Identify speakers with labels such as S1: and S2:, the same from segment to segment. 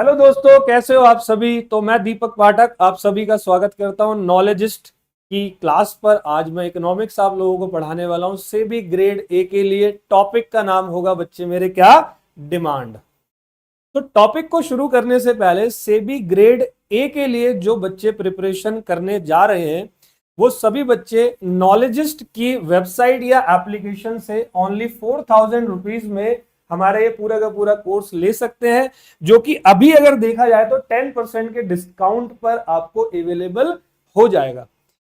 S1: Hello दोस्तों, कैसे हो आप सभी। तो मैं दीपक पाठक आप सभी का स्वागत करता हूं नॉलेजिस्ट की क्लास पर। आज मैं इकोनॉमिक्स आप लोगों को पढ़ाने वाला हूं सेबी ग्रेड ए के लिए। टॉपिक का नाम होगा बच्चे मेरे क्या, डिमांड। तो टॉपिक को शुरू करने से पहले सेबी ग्रेड ए के लिए जो बच्चे प्रिपरेशन करने जा रहे हैं वो सभी बच्चे नॉलेजिस्ट की वेबसाइट या एप्लीकेशन से ओनली 4000 रुपीज में हमारा ये पूरा का पूरा कोर्स ले सकते हैं, जो कि अभी अगर देखा जाए तो 10% के डिस्काउंट पर आपको अवेलेबल हो जाएगा।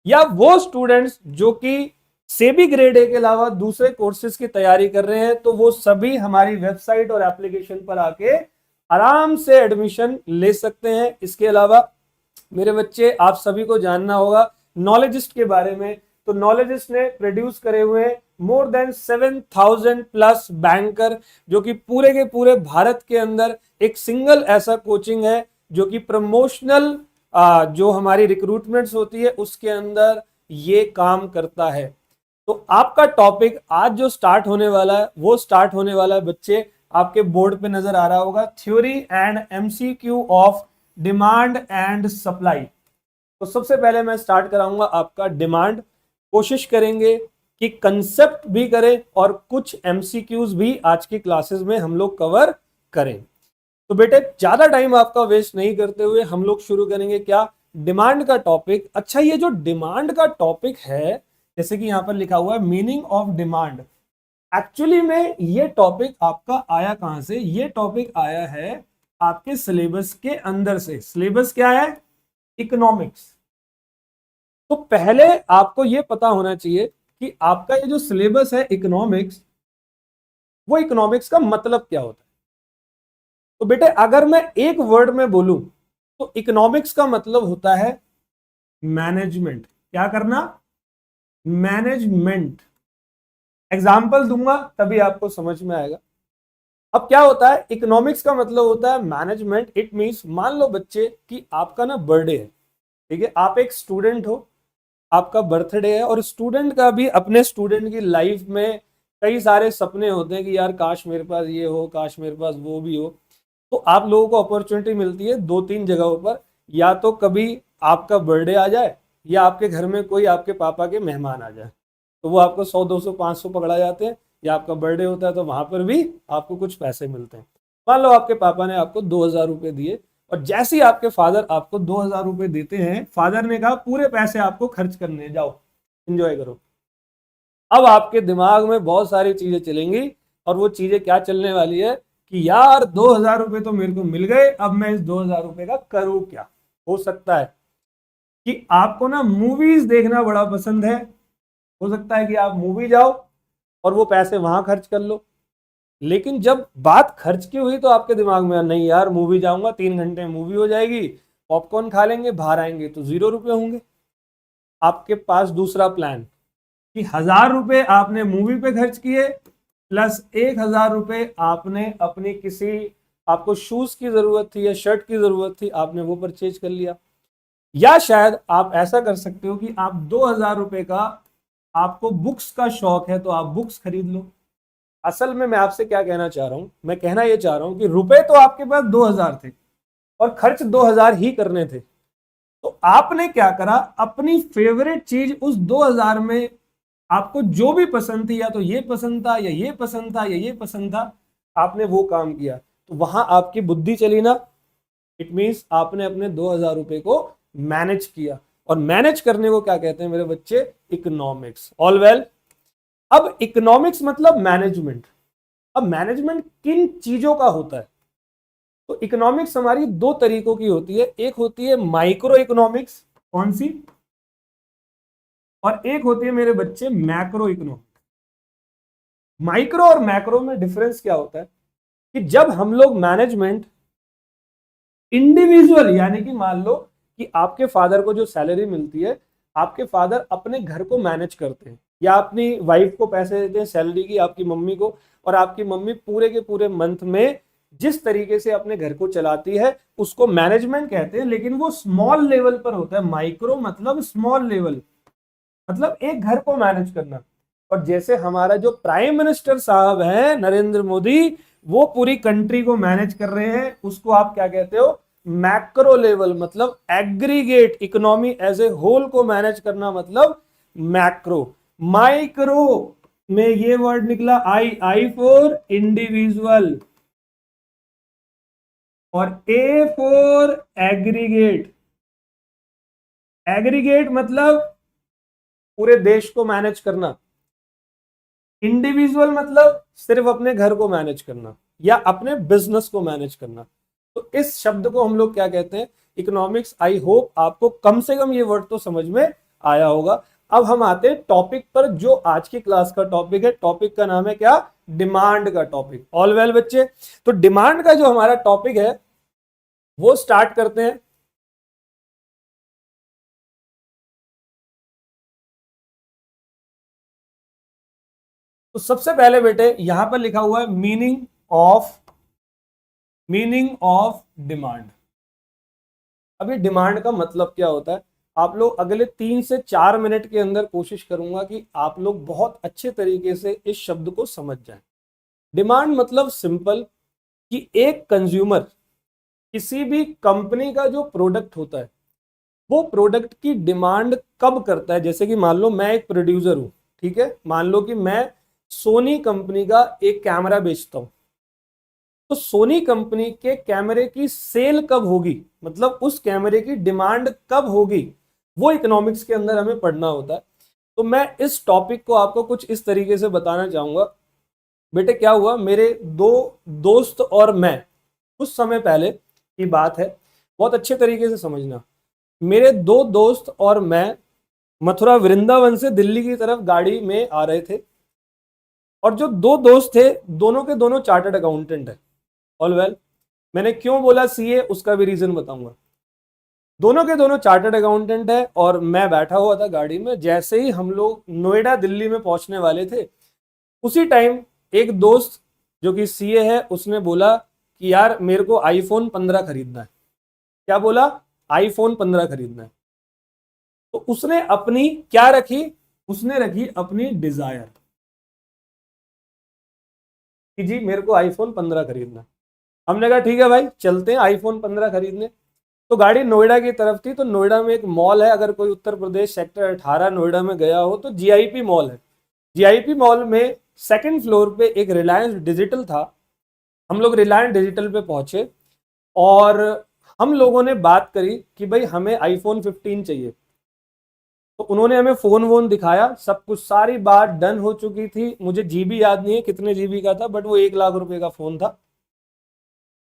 S1: या वो स्टूडेंट्स जो कि सेबी ग्रेड ए के अलावा दूसरे कोर्सेज की तैयारी कर रहे हैं तो वो सभी हमारी वेबसाइट और एप्लीकेशन पर आके आराम से एडमिशन ले सकते हैं। इसके अलावा मेरे बच्चे आप सभी को जानना होगा नॉलेजिस्ट के बारे में। तो नॉलेजिस्ट ने प्रोड्यूस करे हुए मोर देन 7000 प्लस बैंकर, जो कि पूरे के पूरे भारत के अंदर एक सिंगल ऐसा कोचिंग है जो कि प्रमोशनल जो हमारी रिक्रूटमेंट्स होती है उसके अंदर ये काम करता है। तो आपका टॉपिक आज जो स्टार्ट होने वाला है वो स्टार्ट होने वाला है बच्चे, आपके बोर्ड पे नजर आ रहा होगा, theory and MCQ of demand and supply. तो सबसे पहले मैं स्टार्ट कराऊंगा आपका डिमांड। कोशिश करेंगे कि कंसेप्ट भी करें और कुछ एमसीक्यूज भी आज की क्लासेस में हम लोग कवर करें। तो बेटे ज्यादा टाइम आपका वेस्ट नहीं करते हुए हम लोग शुरू करेंगे क्या, डिमांड का टॉपिक। अच्छा, ये जो डिमांड का टॉपिक है, जैसे कि यहां पर लिखा हुआ है मीनिंग ऑफ डिमांड, एक्चुअली में ये टॉपिक आपका आया कहां से? ये टॉपिक आया है आपके सिलेबस के अंदर से। सिलेबस क्या है? इकोनॉमिक्स। तो पहले आपको ये पता होना चाहिए कि आपका ये जो सिलेबस है इकोनॉमिक्स, वो इकोनॉमिक्स का मतलब क्या होता है। तो बेटे अगर मैं एक वर्ड में बोलूं तो इकोनॉमिक्स का मतलब होता है मैनेजमेंट। क्या करना? मैनेजमेंट। एग्जाम्पल दूंगा तभी आपको समझ में आएगा। अब क्या होता है, इकोनॉमिक्स का मतलब होता है मैनेजमेंट। इट मींस मान लो बच्चे कि आपका ना बर्थडे है, ठीक है, आप एक स्टूडेंट हो, आपका बर्थडे है, और स्टूडेंट का भी अपने स्टूडेंट की लाइफ में कई सारे सपने होते हैं कि यार काश मेरे पास ये हो, काश मेरे पास वो भी हो। तो आप लोगों को अपॉर्चुनिटी मिलती है दो तीन जगहों पर, या तो कभी आपका बर्थडे आ जाए या आपके घर में कोई आपके पापा के मेहमान आ जाए, तो वो आपको 100 200 500 पकड़ा जाते हैं। या आपका बर्थडे होता है तो वहां पर भी आपको कुछ पैसे मिलते हैं। मान लो आपके पापा ने आपको 2000 रुपए दिए, और जैसे ही आपके फादर आपको 2000 रुपए देते हैं, फादर ने कहा पूरे पैसे आपको खर्च करने, जाओ एंजॉय करो। अब आपके दिमाग में बहुत सारी चीजें चलेंगी, और वो चीजें क्या चलने वाली है कि यार 2000 रुपए तो मेरे को मिल गए, अब मैं इस 2000 रुपए का करूं क्या। हो सकता है कि आपको ना मूवीज देखना बड़ा पसंद है, हो सकता है कि आप मूवी जाओ और वो पैसे वहां खर्च कर लो। लेकिन जब बात खर्च की हुई तो आपके दिमाग में नहीं यार मूवी जाऊंगा, 3 घंटे मूवी हो जाएगी, पॉपकॉर्न खा लेंगे, बाहर आएंगे तो 0 रुपए होंगे। आपके पास दूसरा प्लान कि 1000 रुपए आपने मूवी पे खर्च किए, प्लस 1000 रुपए आपने अपनी किसी, आपको शूज की जरूरत थी या शर्ट की जरूरत थी, आपने वो परचेज कर लिया। या शायद आप ऐसा कर सकते हो कि आप 2000 रुपए का, आपको बुक्स का शौक है तो आप बुक्स खरीद लो। असल में मैं आपसे क्या कहना चाह रहा हूं, मैं कहना यह चाह रहा हूं कि रुपए तो आपके पास 2000 थे और खर्च 2000 ही करने थे। तो आपने क्या करा, अपनी फेवरेट चीज उस 2000 में आपको जो भी पसंद थी, या तो ये पसंद था या ये पसंद था या ये पसंद था, आपने वो काम किया। तो वहां आपकी बुद्धि चली ना। इट मीन्स आपने अपने 2000 रुपए को मैनेज किया, और मैनेज करने को क्या कहते हैं मेरे बच्चे? इकोनॉमिक्स। All well. अब इकोनॉमिक्स मतलब मैनेजमेंट। अब मैनेजमेंट किन चीजों का होता है? तो इकोनॉमिक्स हमारी दो तरीकों की होती है। एक होती है माइक्रो इकोनॉमिक्स, कौन सी, और एक होती है मेरे बच्चे मैक्रो इकोनॉमिक्स। माइक्रो और मैक्रो में डिफरेंस क्या होता है कि जब हम लोग मैनेजमेंट इंडिविजुअल, यानी कि मान लो कि आपके फादर को जो सैलरी मिलती है, आपके फादर अपने घर को मैनेज करते हैं, या अपनी वाइफ को पैसे देते हैं सैलरी की, आपकी मम्मी को, और आपकी मम्मी पूरे के पूरे मंथ में जिस तरीके से अपने घर को चलाती है उसको मैनेजमेंट कहते हैं। लेकिन वो स्मॉल लेवल पर होता है। माइक्रो मतलब स्मॉल लेवल, मतलब एक घर को मैनेज करना। और जैसे हमारा जो प्राइम मिनिस्टर साहब हैं नरेंद्र मोदी, वो पूरी कंट्री को मैनेज कर रहे हैं, उसको आप क्या कहते हो, मैक्रो लेवल, मतलब aggregate economy as a whole को मैनेज करना मतलब मैक्रो। माइक्रो में ये वर्ड निकला आई फॉर इंडिविजुअल और ए फॉर एग्रीगेट। एग्रीगेट मतलब पूरे देश को मैनेज करना, इंडिविजुअल मतलब सिर्फ अपने घर को मैनेज करना या अपने बिजनेस को मैनेज करना। तो इस शब्द को हम लोग क्या कहते हैं, इकोनॉमिक्स। आई होप आपको कम से कम ये वर्ड तो समझ में आया होगा। अब हम आते हैं टॉपिक पर, जो आज की क्लास का टॉपिक है। टॉपिक का नाम है क्या, डिमांड का टॉपिक। ऑल वेल बच्चे, तो डिमांड का जो हमारा टॉपिक है वो स्टार्ट करते हैं। तो सबसे पहले बेटे यहां पर लिखा हुआ है मीनिंग ऑफ डिमांड। अभी डिमांड का मतलब क्या होता है, आप लोग अगले 3 से 4 मिनट के अंदर कोशिश करूंगा कि आप लोग बहुत अच्छे तरीके से इस शब्द को समझ जाएं। डिमांड मतलब सिंपल कि एक कंज्यूमर किसी भी कंपनी का जो प्रोडक्ट होता है वो प्रोडक्ट की डिमांड कब करता है। जैसे कि मान लो मैं एक प्रोड्यूसर हूं, ठीक है, मान लो कि मैं सोनी कंपनी का एक कैमरा बेचता हूं, तो सोनी कंपनी के कैमरे की सेल कब होगी, मतलब उस कैमरे की डिमांड कब होगी, वो इकोनॉमिक्स के अंदर हमें पढ़ना होता है। तो मैं इस टॉपिक को आपको कुछ इस तरीके से बताना चाहूंगा। बेटे क्या हुआ, मेरे 2 दोस्त और मैं, कुछ समय पहले की बात है, बहुत अच्छे तरीके से समझना। मेरे 2 दोस्त और मैं मथुरा वृंदावन से दिल्ली की तरफ गाड़ी में आ रहे थे, और जो 2 दोस्त थे दोनों के दोनों चार्टर्ड अकाउंटेंट है। ऑल वेल, मैंने क्यों बोला सीए उसका भी रीजन बताऊंगा। दोनों के दोनों चार्टर्ड अकाउंटेंट है और मैं बैठा हुआ था गाड़ी में। जैसे ही हम लोग नोएडा दिल्ली में पहुंचने वाले थे, उसी टाइम एक दोस्त जो कि सीए है उसने बोला कि यार मेरे को आईफोन 15 खरीदना है। क्या बोला, आईफोन 15 खरीदना है। तो उसने अपनी क्या रखी, उसने रखी अपनी डिजायर कि जी मेरे को आईफोन 15 खरीदना है। हमने कहा ठीक है भाई चलते हैं आईफोन 15 खरीदने। तो गाड़ी नोएडा की तरफ थी। तो नोएडा में एक मॉल है, अगर कोई उत्तर प्रदेश सेक्टर 18 नोएडा में गया हो तो जीआईपी मॉल है। जीआईपी मॉल में सेकंड फ्लोर पे एक रिलायंस डिजिटल था। हम लोग रिलायंस डिजिटल पे पहुंचे और हम लोगों ने बात करी कि भाई हमें आईफोन 15 चाहिए। तो उन्होंने हमें फोन वोन दिखाया, सब कुछ, सारी बात डन हो चुकी थी। मुझे जीबी याद नहीं है कितने जीबी का था, बट वो 1 लाख रुपए का फोन था।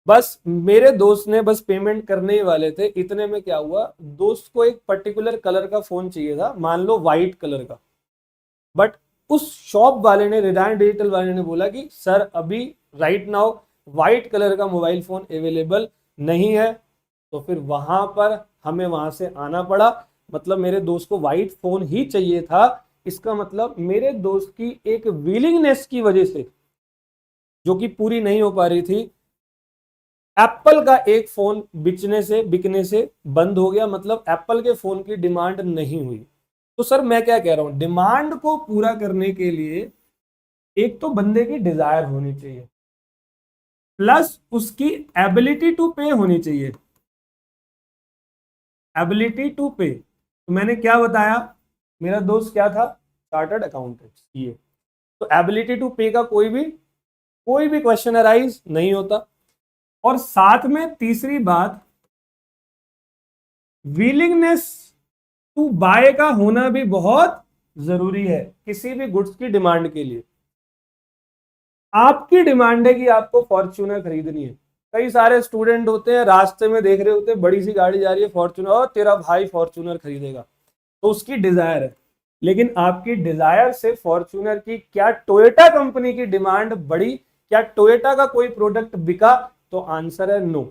S1: बस मेरे दोस्त ने बस पेमेंट करने ही वाले थे, इतने में क्या हुआ, दोस्त को एक पर्टिकुलर कलर का फोन चाहिए था, मान लो व्हाइट कलर का। बट उस शॉप वाले ने, रिलायंस डिजिटल वाले ने बोला कि सर अभी राइट नाउ व्हाइट कलर का मोबाइल फोन अवेलेबल नहीं है। तो फिर वहां पर हमें वहां से आना पड़ा। मतलब मेरे दोस्त को व्हाइट फोन ही चाहिए था। इसका मतलब मेरे दोस्त की एक विलिंगनेस की वजह से, जो कि पूरी नहीं हो पा रही थी, एप्पल का एक फोन बिकने से बंद हो गया। मतलब एप्पल के फोन की डिमांड नहीं हुई। तो सर मैं क्या कह रहा हूं, डिमांड को पूरा करने के लिए एक तो बंदे की डिजायर होनी चाहिए, प्लस उसकी एबिलिटी टू पे होनी चाहिए। एबिलिटी टू पे, तो मैंने क्या बताया, मेरा दोस्त क्या था, चार्टर्ड अकाउंटेंट सीए। तो एबिलिटी टू पे का कोई भी क्वेश्चन अराइज नहीं होता। और साथ में तीसरी बात, विलिंगनेस टू बाय का होना भी बहुत जरूरी है किसी भी गुड्स की डिमांड के लिए। आपकी डिमांड है कि आपको फॉर्च्यूनर खरीदनी है। कई सारे स्टूडेंट होते हैं रास्ते में देख रहे होते हैं बड़ी सी गाड़ी जा रही है फॉर्च्यूनर, और तेरा भाई फॉर्च्यूनर खरीदेगा, तो उसकी डिजायर है। लेकिन आपकी डिजायर से फॉर्च्यूनर की, क्या टोयोटा कंपनी की डिमांड बढ़ी, क्या टोयोटा का कोई प्रोडक्ट बिका, तो आंसर है नो।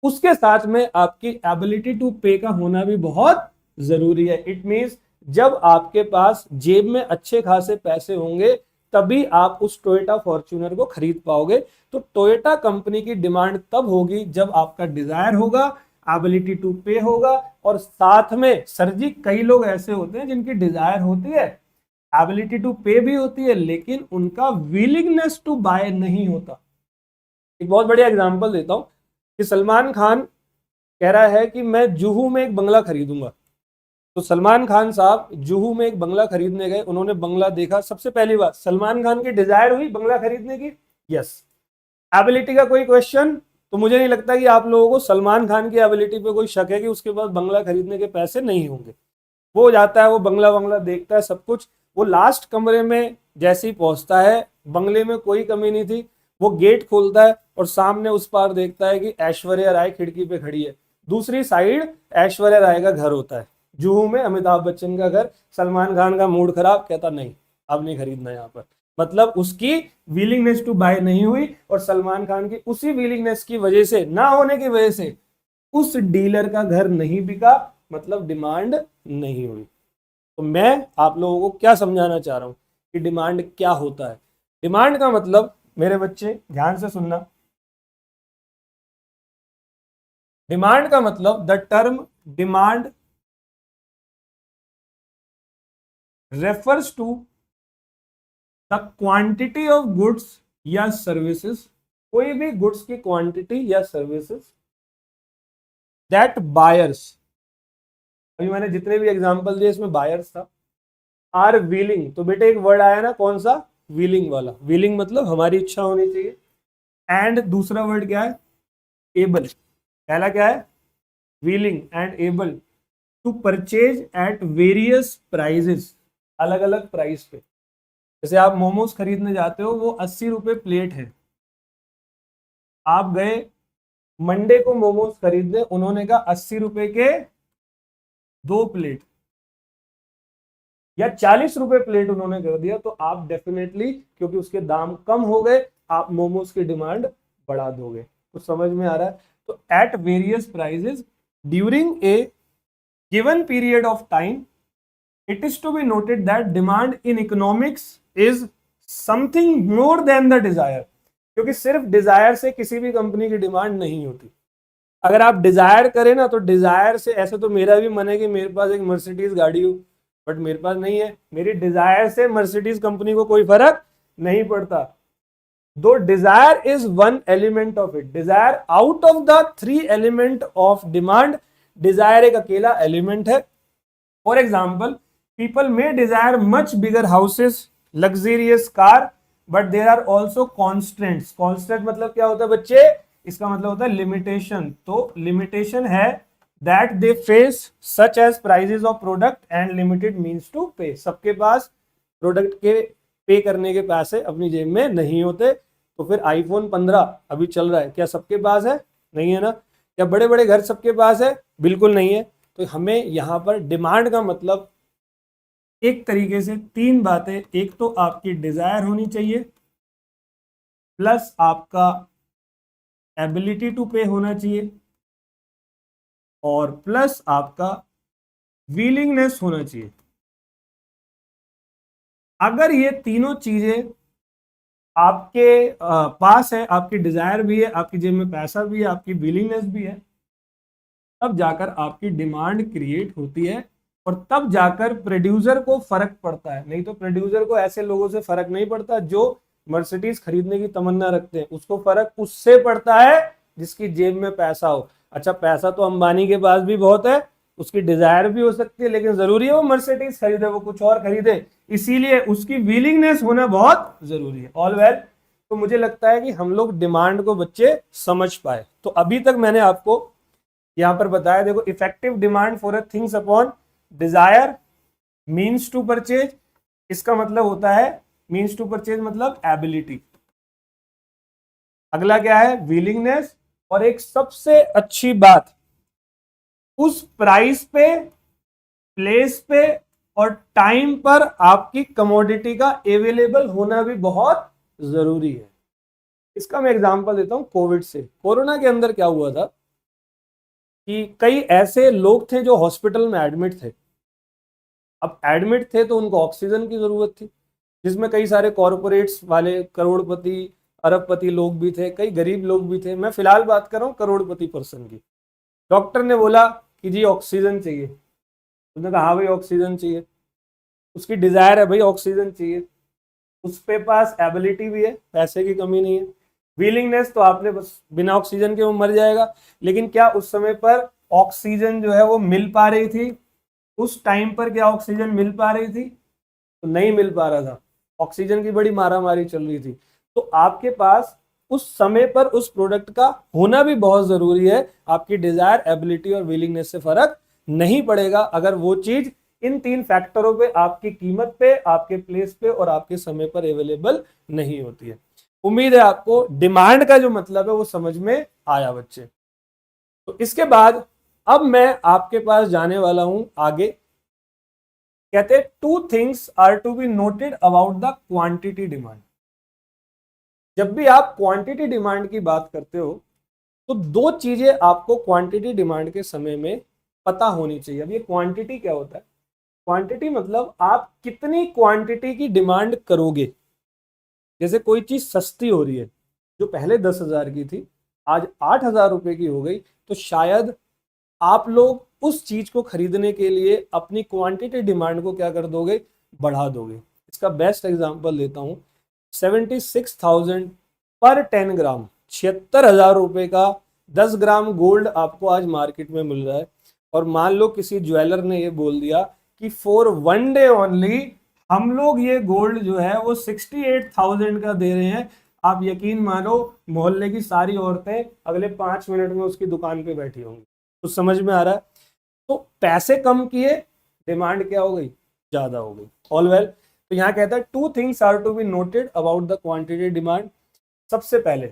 S1: उसके साथ में आपकी एबिलिटी टू पे का होना भी बहुत जरूरी है। इट मींस जब आपके पास जेब में अच्छे खासे पैसे होंगे तभी आप उस टोयोटा फॉर्च्यूनर को खरीद पाओगे। तो टोयोटा कंपनी की डिमांड तब होगी जब आपका डिजायर होगा, एबिलिटी टू पे होगा, और साथ में सर जी कई लोग ऐसे होते हैं जिनकी डिजायर होती है, एबिलिटी टू पे भी होती है, लेकिन उनका विलिंगनेस टू बाय नहीं होता। एक बहुत बढ़िया एग्जांपल देता हूँ कि सलमान खान कह रहा है कि मैं जुहू में एक बंगला खरीदूंगा। तो सलमान खान साहब जुहू में एक बंगला खरीदने गए, उन्होंने बंगला देखा। सबसे पहली बात, सलमान खान की डिजायर हुई बंगला खरीदने की? यस। एबिलिटी का कोई क्वेश्चन? तो मुझे नहीं लगता कि आप लोगों को सलमान खान की एबिलिटी पे कोई शक है कि उसके पास बंगला खरीदने के पैसे नहीं होंगे। वो जाता है, वो बंगला देखता है, सब कुछ। वो लास्ट कमरे में जैसे ही पहुंचता है, बंगले में कोई कमी नहीं थी। वो गेट खोलता है और सामने उस पार देखता है कि ऐश्वर्या राय खिड़की पे खड़ी है। दूसरी साइड ऐश्वर्या राय का घर होता है जुहू में, अमिताभ बच्चन का घर। सलमान खान का मूड खराब, कहता नहीं अब नहीं खरीदना यहाँ पर। मतलब उसकी विलिंगनेस टू बाय नहीं हुई, और सलमान खान की उसी विलिंगनेस की वजह से, ना होने की वजह से, उस डीलर का घर नहीं बिका, मतलब डिमांड नहीं हुई। तो मैं आप लोगों को क्या समझाना चाह रहा हूं कि डिमांड क्या होता है। डिमांड का मतलब, मेरे बच्चे ध्यान से सुनना, डिमांड का मतलब, the term demand refers to the quantity of goods या सर्विसेज, कोई भी गुड्स की क्वांटिटी या सर्विसेज दैट बायर्स, अभी मैंने जितने भी एग्जांपल दिए इसमें बायर्स था, आर विलिंग। तो बेटे एक वर्ड आया ना, कौन सा? विलिंग वाला। विलिंग मतलब हमारी इच्छा होनी चाहिए। एंड दूसरा वर्ड क्या है? एबल। पहला क्या है? Willing and able to purchase at various prices, अलग अलग प्राइस पे। जैसे आप मोमोज खरीदने जाते हो, वो 80 रुपए प्लेट है। आप गए मंडे को मोमोज खरीदने, उन्होंने कहा 80 रुपए के 2 प्लेट, या 40 रुपए प्लेट उन्होंने कर दिया, तो आप डेफिनेटली, क्योंकि उसके दाम कम हो गए, आप मोमोज की डिमांड बढ़ा दोगे। तो समझ में आ रहा है? तो at various prices during a given period of time, it is to be noted that demand in economics is something more than the desire. क्योंकि सिर्फ डिजायर से किसी भी कंपनी की डिमांड नहीं होती। अगर आप डिजायर करें ना, तो डिजायर से, ऐसे तो मेरा भी मन है कि मेरे पास एक मर्सिडीज गाड़ी हो, बट मेरे पास नहीं है। मेरी डिजायर से मर्सिडीज कंपनी को कोई फर्क नहीं पड़ता। दो desire is one element of it, desire out of the 3 element of demand, desire एक अकेला एलिमेंट है। For example, people may desire much bigger houses, luxurious car, but there are also constants. Constant मतलब क्या होता है बच्चे? इसका मतलब होता है लिमिटेशन। तो लिमिटेशन है that they face, such as prices of product and limited means to pay. सबके पास प्रोडक्ट के पे करने के पैसे अपनी जेब में नहीं होते। तो फिर आईफोन 15 अभी चल रहा है, क्या सबके पास है? नहीं है ना। क्या बड़े बड़े घर सबके पास है? बिल्कुल नहीं है। तो हमें यहाँ पर डिमांड का मतलब एक तरीके से 3 बातें, एक तो आपकी डिजायर होनी चाहिए, प्लस आपका एबिलिटी टू पे होना चाहिए, और प्लस आपका विलिंगनेस होना चाहिए। अगर ये तीनों चीजें आपके पास है, आपकी डिजायर भी है, आपकी जेब में पैसा भी है, आपकी विलिंगनेस भी है, तब जाकर आपकी डिमांड क्रिएट होती है, और तब जाकर प्रोड्यूसर को फर्क पड़ता है। नहीं तो प्रोड्यूसर को ऐसे लोगों से फर्क नहीं पड़ता जो मर्सिडीज खरीदने की तमन्ना रखते हैं। उसको फर्क उससे पड़ता है जिसकी जेब में पैसा हो। अच्छा, पैसा तो अंबानी के पास भी बहुत है, उसकी डिजायर भी हो सकती है, लेकिन जरूरी है वो मर्सिडीज खरीदे? वो कुछ और खरीदे। इसीलिए उसकी विलिंगनेस होना बहुत जरूरी है। ऑल वेल, तो मुझे लगता है कि हम लोग डिमांड को बच्चे समझ पाए। तो अभी तक मैंने आपको यहां पर बताया, देखो, effective demand for a things upon desire means to purchase. इसका मतलब होता है, मीन्स टू परचेज मतलब एबिलिटी। अगला क्या है? विलिंगनेस। और एक सबसे अच्छी बात, उस प्राइस पे, प्लेस पे और टाइम पर आपकी कमोडिटी का अवेलेबल होना भी बहुत जरूरी है। इसका मैं एग्जांपल देता हूं कोविड से। कोरोना के अंदर क्या हुआ था कि कई ऐसे लोग थे जो हॉस्पिटल में एडमिट थे। अब एडमिट थे तो उनको ऑक्सीजन की जरूरत थी, जिसमें कई सारे कॉरपोरेट्स वाले, करोड़पति, अरबपति लोग भी थे, कई गरीब लोग भी थे। मैं फिलहाल बात कर रहा हूँ करोड़पति पर्सन की। डॉक्टर ने बोला कि जी ऑक्सीजन चाहिए। उसने कहा हाँ भाई ऑक्सीजन चाहिए। उसकी डिजायर है भाई ऑक्सीजन चाहिए, उस पे पास एबिलिटी भी है, पैसे की कमी नहीं है। विलिंगनेस तो आपने बस बिना ऑक्सीजन के वो मर जाएगा, लेकिन क्या उस समय पर ऑक्सीजन जो है वो मिल पा रही थी? उस टाइम पर क्या ऑक्सीजन मिल पा रही थी? तो नहीं मिल पा रहा था, ऑक्सीजन की बड़ी मारामारी चल रही थी। तो आपके पास उस समय पर उस प्रोडक्ट का होना भी बहुत जरूरी है। आपकी डिजायर, एबिलिटी और विलिंगनेस से फर्क नहीं पड़ेगा अगर वो चीज इन 3 फैक्टरों पे, आपकी कीमत पे, आपके प्लेस पे और आपके समय पर अवेलेबल नहीं होती है। उम्मीद है आपको डिमांड का जो मतलब है वो समझ में आया बच्चे। तो इसके बाद अब मैं आपके पास जाने वाला हूं आगे। कहते हैं 2 things are to be noted about the quantity demand. जब भी आप क्वांटिटी डिमांड की बात करते हो तो 2 चीजें आपको क्वांटिटी डिमांड के समय में पता होनी चाहिए। अब ये क्वांटिटी क्या होता है? क्वांटिटी मतलब आप कितनी क्वांटिटी की डिमांड करोगे। जैसे कोई चीज सस्ती हो रही है, जो पहले 10,000 की थी आज 8,000 रुपए की हो गई, तो शायद आप लोग उस चीज को खरीदने के लिए अपनी क्वांटिटी डिमांड को क्या कर दोगे? बढ़ा दोगे। इसका बेस्ट एग्जांपल देता हूं, 76,000 पर 10 ग्राम, 76,000 रुपए का 10 ग्राम गोल्ड आपको आज मार्केट में मिल रहा है। और मान लो किसी ज्वेलर ने ये बोल दिया कि फॉर 1 डे ओनली हम लोग ये गोल्ड जो है वो 68,000 का दे रहे हैं। आप यकीन मानो मोहल्ले की सारी औरतें अगले 5 मिनट में उसकी दुकान पे बैठी होंगी। तो समझ में आ रहा है? तो पैसे कम किए, डिमांड क्या हो गई? ज्यादा हो गई। All well. तो यहां कहता है 2 things are to be noted about the quantity demand. सबसे पहले,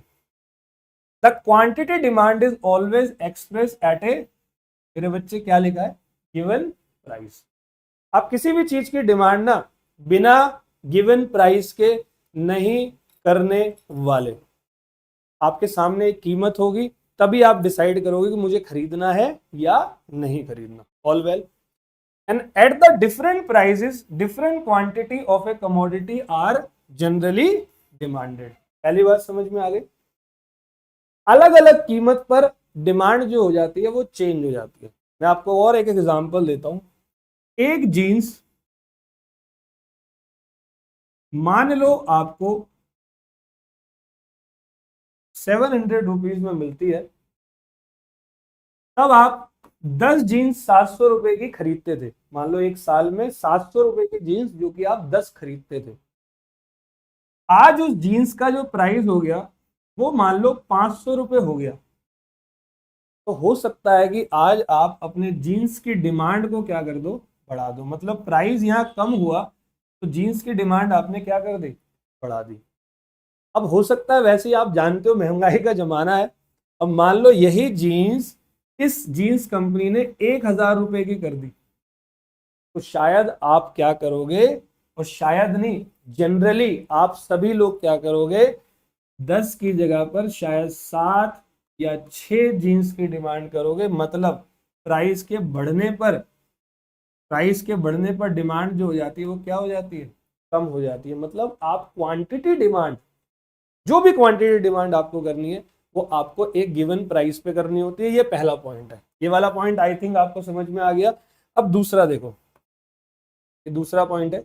S1: the quantity demand is always express at a, मेरे बच्चे क्या लिखा है? Given price. आप किसी भी चीज की डिमांड ना बिना गिवन प्राइस के नहीं करने वाले। आपके सामने एक कीमत होगी, तभी आप डिसाइड करोगे कि मुझे खरीदना है या नहीं खरीदना। All well. And at the different prices different quantity of a commodity are generally demanded. पहली बात समझ में आ गई? अलग अलग कीमत पर डिमांड जो हो जाती है वो चेंज हो जाती है। मैं आपको और एक एग्जांपल देता हूं। एक जीन्स मान लो आपको 700 रुपीज में मिलती है, तब आप 10 जीन्स 700 रुपए की खरीदते थे। मान लो एक साल में 700 रुपए की जीन्स जो कि आप 10 खरीदते थे। आज उस जीन्स का जो प्राइस हो गया वो मान लो 500 रुपए हो गया। तो हो सकता है कि आज आप अपने जीन्स की डिमांड को क्या कर दो? बढ़ा दो। मतलब प्राइस यहाँ कम हुआ तो जीन्स की डिमांड आपने क्या कर दी? बढ़ा दी। अब हो सकता है, वैसे ही आप जानते हो महंगाई का जमाना है, अब मान लो यही जीन्स इस जीन्स कंपनी ने 1,000 रुपए की कर दी, तो शायद आप क्या करोगे? और शायद नहीं, जनरली आप सभी लोग क्या करोगे? 10 की जगह पर शायद 7 या 6 जीन्स की डिमांड करोगे। मतलब प्राइस के बढ़ने पर डिमांड जो हो जाती है वो क्या हो जाती है? कम हो जाती है। मतलब आप क्वांटिटी डिमांड, जो भी क्वांटिटी डिमांड आपको करनी है वो आपको एक गिवन प्राइस पे करनी होती है। ये पहला पॉइंट है। ये वाला पॉइंट आई थिंक आपको समझ में आ गया। अब दूसरा देखो, ये दूसरा पॉइंट है,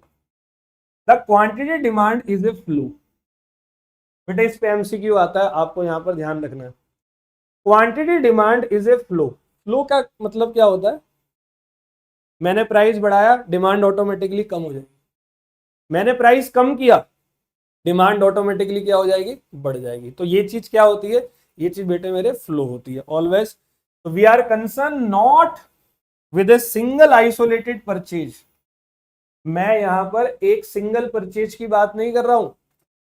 S1: the quantity demand is a flow. बेटा इस पे एमसीक्यू आता है, आपको यहां पर ध्यान रखना है। Quantity demand is a flow. Flow का मतलब क्या होता है? मैंने प्राइस बढ़ाया, डिमांड ऑटोमेटिकली कम हो जाएगी। मैंने प्राइस कम किया, डिमांड ऑटोमेटिकली क्या हो जाएगी? बढ़ जाएगी। तो ये चीज क्या होती है? ये चीज बेटे मेरे फ्लो होती है ऑलवेज। तो we are concern not with a single isolated purchase. मैं यहां पर एक सिंगल परचेज की बात नहीं कर रहा हूं,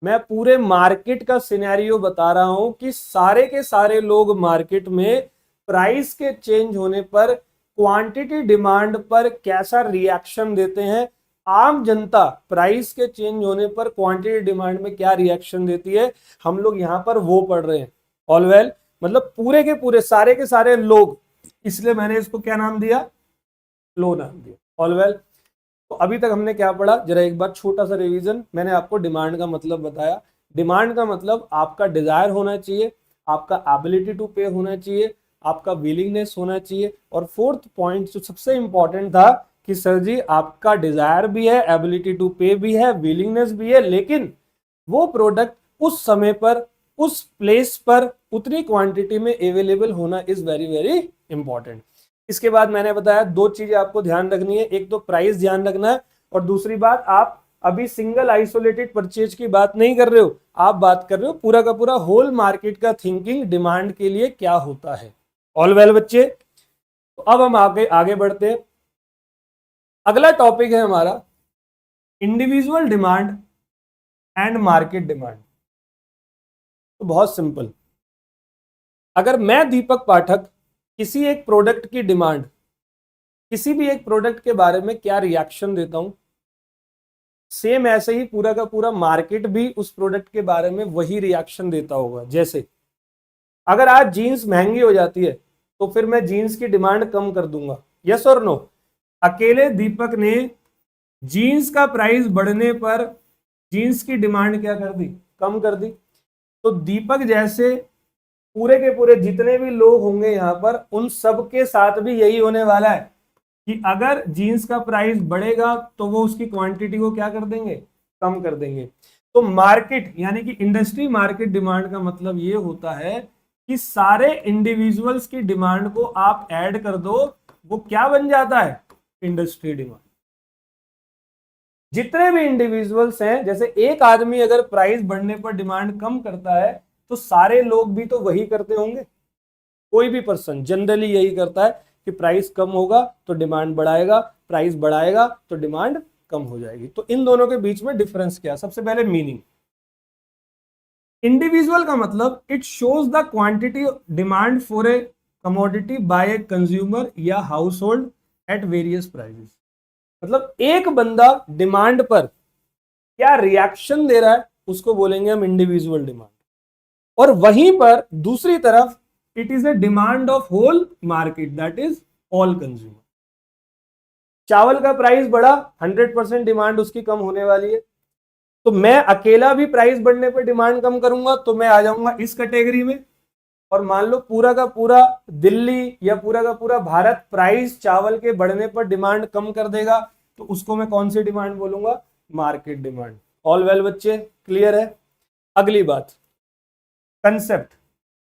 S1: मैं पूरे मार्केट का सिनेरियो बता रहा हूं कि सारे के सारे लोग मार्केट में प्राइस के चेंज होने पर क्वांटिटी डिमांड पर कैसा रिएक्शन देते हैं। आम जनता प्राइस के चेंज होने पर क्वांटिटी डिमांड में क्या रिएक्शन देती है, हम लोग यहां पर वो पढ़ रहे हैं। All well. मतलब पूरे के पूरे सारे के सारे लोग, इसलिए मैंने इसको क्या नाम दिया? फ्लो नाम दिया। All well. तो अभी तक हमने क्या पढ़ा? जरा एक बार छोटा सा रिवीजन। मैंने आपको डिमांड का मतलब बताया। डिमांड का मतलब आपका डिजायर होना चाहिए, आपका एबिलिटी टू पे होना चाहिए, आपका विलिंगनेस होना चाहिए। और फोर्थ पॉइंट जो सबसे इंपॉर्टेंट था कि सर जी आपका डिजायर भी है, एबिलिटी टू पे भी है, विलिंगनेस भी है, लेकिन वो प्रोडक्ट उस समय पर उस प्लेस पर उतनी क्वांटिटी में अवेलेबल होना इज वेरी वेरी इंपॉर्टेंट। इसके बाद मैंने बताया दो चीजें आपको ध्यान रखनी है, एक तो प्राइस ध्यान रखना है, और दूसरी बात आप अभी सिंगल आइसोलेटेड परचेज की बात नहीं कर रहे हो, आप बात कर रहे हो पूरा का पूरा होल मार्केट का थिंकिंग डिमांड के लिए क्या होता है। ऑल वेल बच्चे, तो अब हम आगे आगे बढ़ते हैं। अगला टॉपिक है हमारा individual demand and market demand. तो बहुत सिंपल, अगर मैं दीपक पाठक किसी एक प्रोडक्ट की डिमांड, किसी भी एक प्रोडक्ट के बारे में क्या रिएक्शन देता हूं, सेम ऐसे ही पूरा का पूरा मार्केट भी उस प्रोडक्ट के बारे में वही रिएक्शन देता होगा। जैसे अगर आज जीन्स महंगी हो जाती है तो फिर मैं जीन्स की डिमांड कम कर दूंगा, यस और नो। अकेले दीपक ने जीन्स का प्राइस बढ़ने पर जीन्स की डिमांड क्या कर दी, कम कर दी। तो दीपक जैसे पूरे के पूरे जितने भी लोग होंगे यहां पर, उन सब के साथ भी यही होने वाला है कि अगर जीन्स का प्राइस बढ़ेगा तो वो उसकी क्वांटिटी को क्या कर देंगे, कम कर देंगे। तो मार्केट यानी कि इंडस्ट्री मार्केट डिमांड का मतलब ये होता है कि सारे इंडिविजुअल्स की डिमांड को आप ऐड कर दो, वो क्या बन जाता है, इंडस्ट्री डिमांड। जितने भी इंडिविजुअल्स हैं, जैसे एक आदमी अगर प्राइस बढ़ने पर डिमांड कम करता है तो सारे लोग भी तो वही करते होंगे। कोई भी पर्सन जनरली यही करता है कि प्राइस कम होगा तो डिमांड बढ़ाएगा, प्राइस बढ़ाएगा तो डिमांड कम हो जाएगी। तो इन दोनों के बीच में डिफरेंस क्या है, सबसे पहले मीनिंग। इंडिविजुअल का मतलब it shows the quantity demand for a commodity by a consumer या household at various prices. मतलब एक बंदा डिमांड पर क्या रिएक्शन दे रहा है उसको बोलेंगे हम इंडिविजुअल डिमांड, और वहीं पर दूसरी तरफ it is a demand of whole market, that is all consumer. चावल का प्राइस बढ़ा, 100% डिमांड उसकी कम होने वाली है, तो मैं अकेला भी प्राइस बढ़ने पर डिमांड कम करूंगा तो मैं आ जाऊंगा इस कैटेगरी में। और मान लो पूरा का पूरा दिल्ली या पूरा का पूरा भारत प्राइस चावल के बढ़ने पर डिमांड कम कर देगा, तो उसको मैं कौन सी डिमांड बोलूंगा, मार्केट डिमांड। ऑल वेल बच्चे, क्लियर है। अगली बात, कंसेप्ट,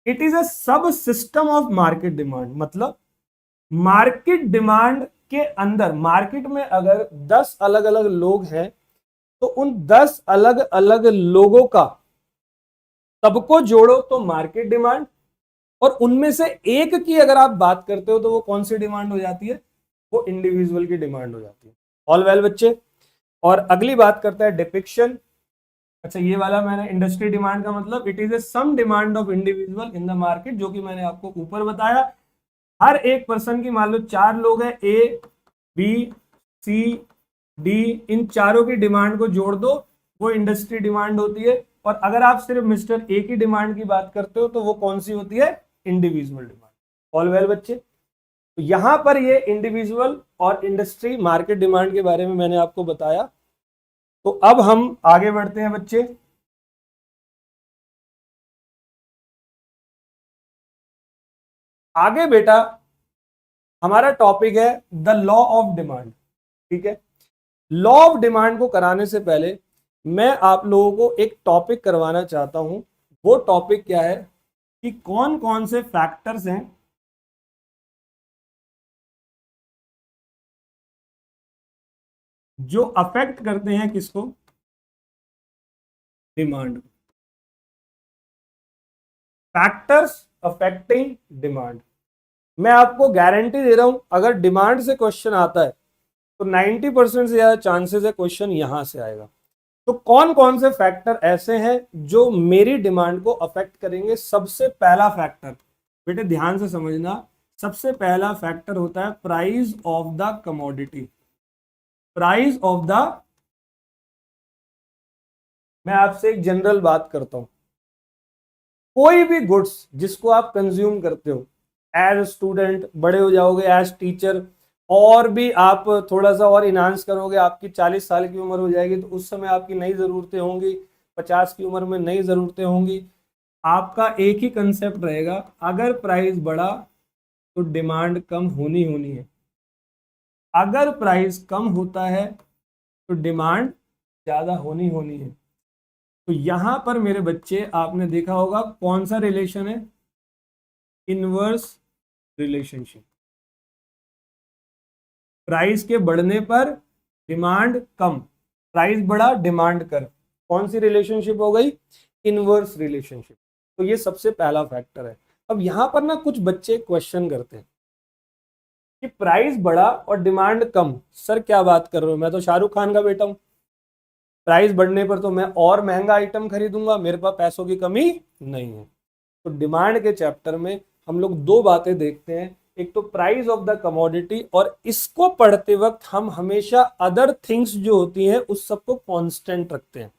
S1: इट इज अ सब सिस्टम ऑफ मार्केट डिमांड। मतलब मार्केट डिमांड के अंदर, मार्केट में अगर 10 अलग अलग लोग हैं तो उन 10 अलग अलग लोगों का सबको जोड़ो तो मार्केट डिमांड, और उनमें से एक की अगर आप बात करते हो तो वो कौन सी डिमांड हो जाती है, वो इंडिविजुअल की डिमांड हो जाती है। ऑल वेल बच्चे। और अगली बात करता है डिपिक्शन। अच्छा, ये वाला मैंने इंडस्ट्री डिमांड का मतलब it is a sum demand of individual in the market, जो कि मैंने आपको ऊपर बताया। हर एक पर्सन की, मान लो 4 लोग हैं, ए बी सी डी, इन चारों की डिमांड को जोड़ दो, वो इंडस्ट्री डिमांड होती है। और अगर आप सिर्फ मिस्टर ए की डिमांड की बात करते हो तो वो कौन सी होती है, इंडिविजुअल डिमांड। ऑल वेल बच्चे। तो यहां पर ये इंडिविजुअल और इंडस्ट्री मार्केट डिमांड के बारे में मैंने आपको बताया। तो अब हम आगे बढ़ते हैं बच्चे। आगे बेटा हमारा टॉपिक है द लॉ ऑफ डिमांड। ठीक है, लॉ ऑफ डिमांड को कराने से पहले मैं आप लोगों को एक टॉपिक करवाना चाहता हूं। वो टॉपिक क्या है कि कौन कौन से फैक्टर्स हैं जो अफेक्ट करते हैं किसको, डिमांड। Factors affecting demand. मैं आपको गारंटी दे रहा हूं, अगर डिमांड से क्वेश्चन आता है तो 90% से ज्यादा चांसेस है क्वेश्चन यहां से आएगा। तो कौन कौन से फैक्टर ऐसे हैं जो मेरी डिमांड को अफेक्ट करेंगे। सबसे पहला फैक्टर बेटे ध्यान से समझना, सबसे पहला फैक्टर होता है price of the commodity. Price of the, मैं आपसे एक जनरल बात करता हूं, कोई भी गुड्स जिसको आप कंज्यूम करते हो एज स्टूडेंट, बड़े हो जाओगे एज टीचर, और भी आप थोड़ा सा और इनहांस करोगे, आपकी 40 साल की उम्र हो जाएगी तो उस समय आपकी नई ज़रूरतें होंगी, 50 की उम्र में नई ज़रूरतें होंगी। आपका एक ही कंसेप्ट रहेगा, अगर प्राइस बढ़ा तो डिमांड कम होनी होनी है, अगर प्राइस कम होता है तो डिमांड ज़्यादा होनी होनी है। तो यहां पर मेरे बच्चे आपने देखा होगा कौन सा रिलेशन है, इनवर्स रिलेशनशिप। प्राइस के बढ़ने पर डिमांड कम, प्राइस बढ़ा डिमांड कर, कौन सी रिलेशनशिप हो गई, इनवर्स रिलेशनशिप। तो ये सबसे पहला फैक्टर है। अब यहां पर ना कुछ बच्चे क्वेश्चन करते हैं कि प्राइस बढ़ा और डिमांड कम, सर क्या बात कर रहे हो, मैं तो शाहरुख खान का बेटा हूं, प्राइस बढ़ने पर तो मैं और महंगा आइटम खरीदूंगा, मेरे पास पैसों की कमी नहीं है। तो डिमांड के चैप्टर में हम लोग दो बातें देखते हैं, एक तो प्राइस ऑफ द कमोडिटी, और इसको पढ़ते वक्त हम हमेशा अदर थिंग्स जो होती हैं उस सबको कांस्टेंट रखते हैं।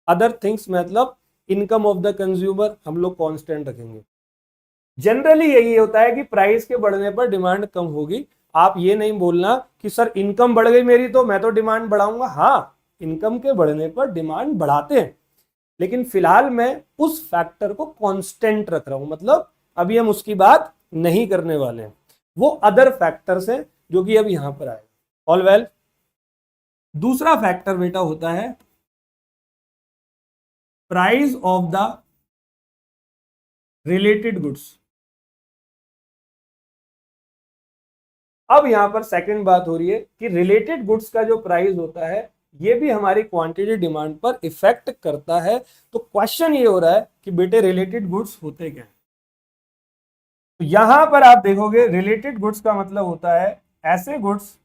S1: अदर थिंग्स मतलब इनकम ऑफ द कंज्यूमर हम लोग कांस्टेंट रखेंगे। जनरली यही होता है कि प्राइस के बढ़ने पर डिमांड कम होगी। आप ये नहीं बोलना कि सर इनकम बढ़ गई मेरी तो मैं तो डिमांड बढ़ाऊंगा। हाँ, इनकम के बढ़ने पर डिमांड बढ़ाते हैं, लेकिन फिलहाल मैं उस फैक्टर को कांस्टेंट रख रहा हूं, मतलब अभी हम उसकी बात नहीं करने वाले हैं, वो अदर फैक्टर्स हैं जो कि अब यहां पर आए। All well. दूसरा फैक्टर बेटा होता है price of the related goods. अब यहां पर सेकंड बात हो रही है कि रिलेटेड गुड्स का जो प्राइस होता है ये भी हमारी क्वांटिटी डिमांड पर इफेक्ट करता है। तो क्वेश्चन ये हो रहा है कि बेटे रिलेटेड गुड्स होते क्या हैं। तो यहां पर आप देखोगे रिलेटेड गुड्स का मतलब होता है ऐसे गुड्स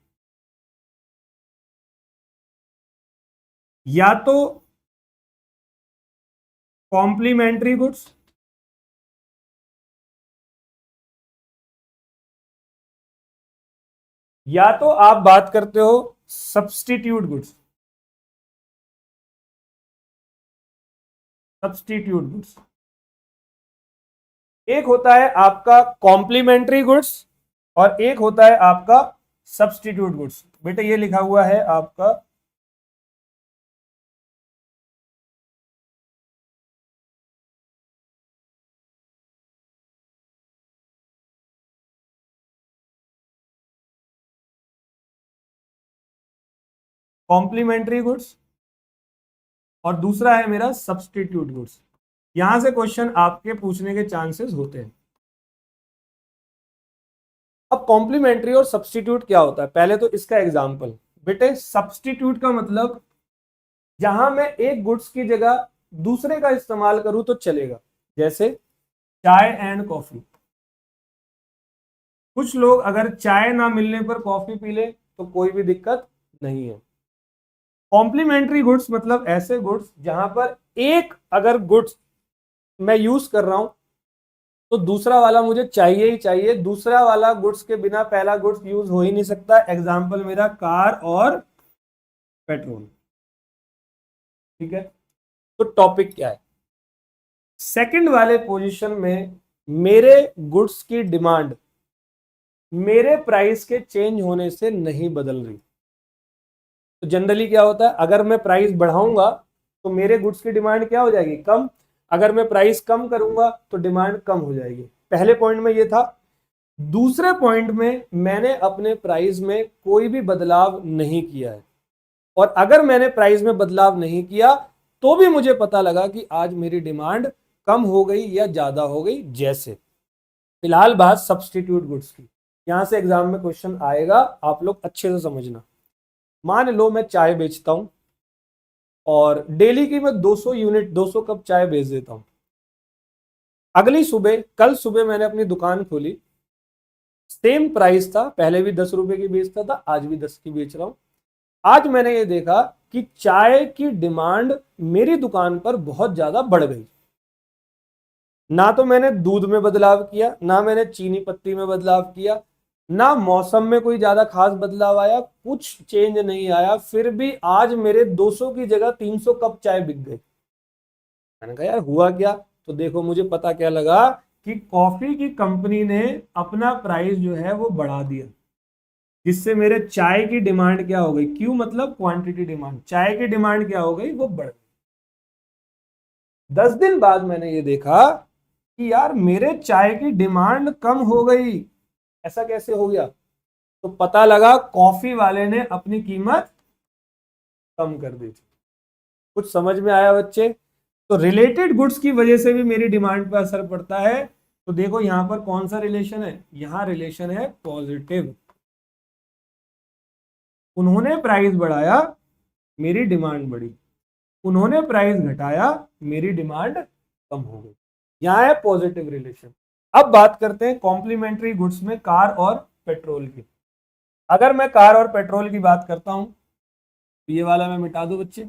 S1: या तो कॉम्प्लीमेंट्री गुड्स, या तो आप बात करते हो सब्स्टिट्यूट गुड्स। सब्स्टिट्यूट गुड्स एक होता है आपका कॉम्प्लीमेंट्री गुड्स और एक होता है आपका सब्स्टिट्यूट गुड्स। बेटे ये लिखा हुआ है आपका कॉम्प्लीमेंट्री गुड्स और दूसरा है मेरा सब्स्टिट्यूट गुड्स। यहां से क्वेश्चन आपके पूछने के चांसेस होते हैं। अब कॉम्प्लीमेंट्री और सब्स्टिट्यूट क्या होता है, पहले तो इसका एग्जांपल। बेटे सब्स्टिट्यूट का मतलब जहां मैं एक गुड्स की जगह दूसरे का इस्तेमाल करूं तो चलेगा, जैसे चाय एंड कॉफी। कुछ लोग अगर चाय ना मिलने पर कॉफी पी ले तो कोई भी दिक्कत नहीं है। कॉम्प्लीमेंट्री गुड्स मतलब ऐसे गुड्स जहां पर एक अगर गुड्स मैं यूज कर रहा हूं तो दूसरा वाला मुझे चाहिए ही चाहिए, दूसरा वाला गुड्स के बिना पहला गुड्स यूज हो ही नहीं सकता। एग्जांपल मेरा कार और पेट्रोल। ठीक है, तो टॉपिक क्या है, सेकंड वाले पोजीशन में मेरे गुड्स की डिमांड मेरे प्राइस के चेंज होने से नहीं बदल रही। तो जनरली क्या होता है, अगर मैं प्राइस बढ़ाऊंगा तो मेरे गुड्स की डिमांड क्या हो जाएगी, कम। अगर मैं प्राइस कम करूंगा तो डिमांड कम हो जाएगी। पहले पॉइंट में ये था। दूसरे पॉइंट में मैंने अपने प्राइस में कोई भी बदलाव नहीं किया है, और अगर मैंने प्राइस में बदलाव नहीं किया तो भी मुझे पता लगा कि आज मेरी डिमांड कम हो गई या ज्यादा हो गई। जैसे फिलहाल बात सब्स्टिट्यूट गुड्स की, यहां से एग्जाम में क्वेश्चन आएगा, आप लोग अच्छे से समझना। मान लो मैं चाय बेचता हूं और डेली की मैं 200 यूनिट 200 कप चाय बेच देता हूं। अगली सुबह कल सुबह मैंने अपनी दुकान खोली, सेम प्राइस था, पहले भी 10 रुपए की बेचता था, आज भी 10 की बेच रहा हूं। आज मैंने ये देखा कि चाय की डिमांड मेरी दुकान पर बहुत ज्यादा बढ़ गई। ना तो मैंने दूध में बदलाव किया, ना मैंने चीनी पत्ती में बदलाव किया, ना मौसम में कोई ज्यादा खास बदलाव आया, कुछ चेंज नहीं आया, फिर भी आज मेरे 200 की जगह 300 कप चाय बिक गई। मैंने कहा यार हुआ क्या, तो देखो मुझे पता क्या लगा कि कॉफी की कंपनी ने अपना प्राइस जो है वो बढ़ा दिया, जिससे मेरे चाय की डिमांड क्या हो गई, क्यों मतलब क्वांटिटी डिमांड, चाय की डिमांड क्या हो गई, वो बढ़ गई। 10 दिन बाद मैंने ये देखा कि यार मेरे चाय की डिमांड कम हो गई। ऐसा कैसे हो गया, तो पता लगा कॉफी वाले ने अपनी कीमत कम कर दी थी। कुछ समझ में आया बच्चे। तो रिलेटेड गुड्स की वजह से भी मेरी डिमांड पर असर पड़ता है। तो देखो यहां पर कौन सा रिलेशन है, यहां रिलेशन है पॉजिटिव। उन्होंने प्राइस बढ़ाया, मेरी डिमांड बढ़ी। उन्होंने प्राइस घटाया, मेरी डिमांड कम हो गई। यहां है पॉजिटिव रिलेशन। अब बात करते हैं कॉम्प्लीमेंट्री गुड्स में कार और पेट्रोल की। अगर मैं कार और पेट्रोल की बात करता हूं तो ये वाला मैं मिटा दूं बच्चे,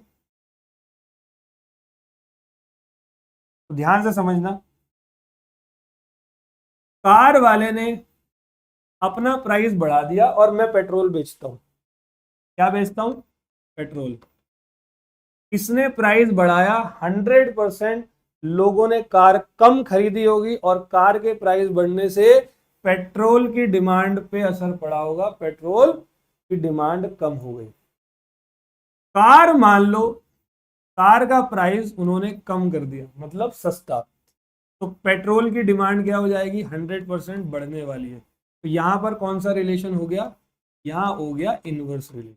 S1: तो ध्यान से समझना। कार वाले ने अपना प्राइस बढ़ा दिया और मैं पेट्रोल बेचता हूं। क्या बेचता हूं? पेट्रोल। किसने प्राइस बढ़ाया? 100% लोगों ने कार कम खरीदी होगी और कार के प्राइस बढ़ने से पेट्रोल की डिमांड पे असर पड़ा होगा, पेट्रोल की डिमांड कम हो गई। कार मान लो, कार का प्राइस उन्होंने कम कर दिया, मतलब सस्ता, तो पेट्रोल की डिमांड क्या हो जाएगी? 100% बढ़ने वाली है। तो यहां पर कौन सा रिलेशन हो गया? यहां हो गया इनवर्स रिलेशन।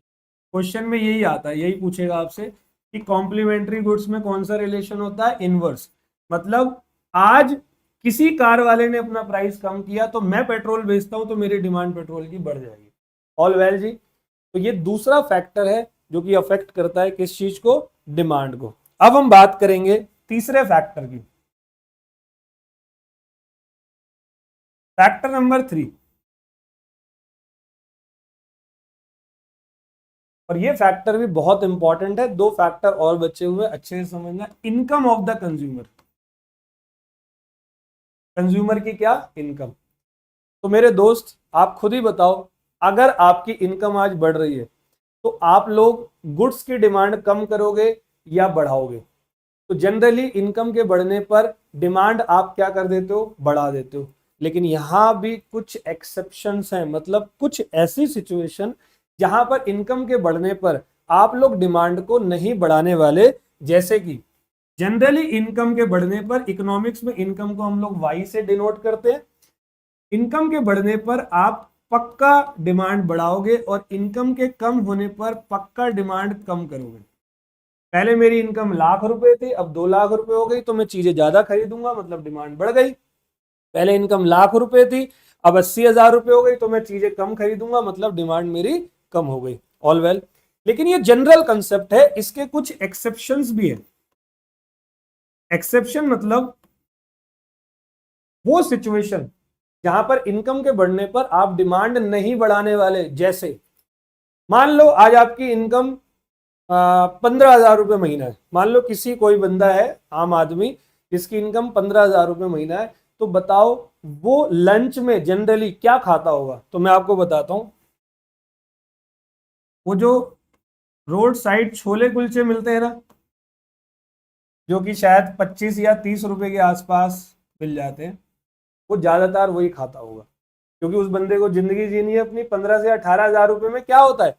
S1: क्वेश्चन में यही आता है, यही पूछेगा आपसे कि कॉम्प्लीमेंट्री गुड्स में कौन सा रिलेशन होता है? इनवर्स। मतलब आज किसी कार वाले ने अपना प्राइस कम किया तो मैं पेट्रोल बेचता हूं तो मेरी डिमांड पेट्रोल की बढ़ जाएगी। ऑल वेल जी। तो ये दूसरा फैक्टर है जो कि अफेक्ट करता है किस चीज को? डिमांड को। अब हम बात करेंगे तीसरे फैक्टर की, फैक्टर नंबर 3। और ये फैक्टर भी बहुत इंपॉर्टेंट है। दो फैक्टर और बचे हुए, अच्छे से समझना। Income of the consumer. Consumer की क्या? इनकम। तो मेरे दोस्त आप खुद ही बताओ, अगर आपकी इनकम आज बढ़ रही है तो आप लोग गुड्स की डिमांड कम करोगे या बढ़ाओगे? तो जनरली इनकम के बढ़ने पर डिमांड आप क्या कर देते हो? बढ़ा देते हो। लेकिन यहां भी कुछ एक्सेप्शंस हैं, मतलब कुछ ऐसी सिचुएशन जहां पर इनकम के बढ़ने पर आप लोग डिमांड को नहीं बढ़ाने वाले। जैसे कि जनरली इनकम के बढ़ने पर, इकोनॉमिक्स में इनकम को हम लोग वाई से डिनोट करते हैं। इनकम के बढ़ने पर आप पक्का डिमांड बढ़ाओगे और इनकम के कम होने पर पक्का डिमांड कम करोगे। पहले मेरी इनकम लाख रुपए थी, अब 2 लाख रुपए हो गई तो मैं चीजें ज्यादा खरीदूंगा, मतलब डिमांड बढ़ गई। पहले इनकम लाख रुपए थी, अब 80,000 रुपए हो गई तो मैं चीजें कम खरीदूंगा, मतलब डिमांड मेरी कम हो गई। All well. लेकिन ये जनरल कंसेप्ट है, इसके कुछ एक्सेप्शंस भी है। एक्सेप्शन मतलब वो सिचुएशन जहां पर इनकम के बढ़ने पर आप डिमांड नहीं बढ़ाने वाले। जैसे मान लो आज आपकी इनकम 15,000 रुपये महीना है। मान लो किसी कोई बंदा है, आम आदमी, जिसकी इनकम 15,000 रुपये महीना है। तो बताओ वो लंच में जनरली क्या खाता होगा? तो मैं आपको बताता हूं। वो जो रोड साइड छोले कुलचे मिलते हैं ना, जो कि शायद 25 या 30 रुपए के आसपास मिल जाते हैं, वो ज्यादातर वही खाता होगा। क्योंकि उस बंदे को जिंदगी जीनी है अपनी। 15 से 18,000 रुपए में क्या होता है?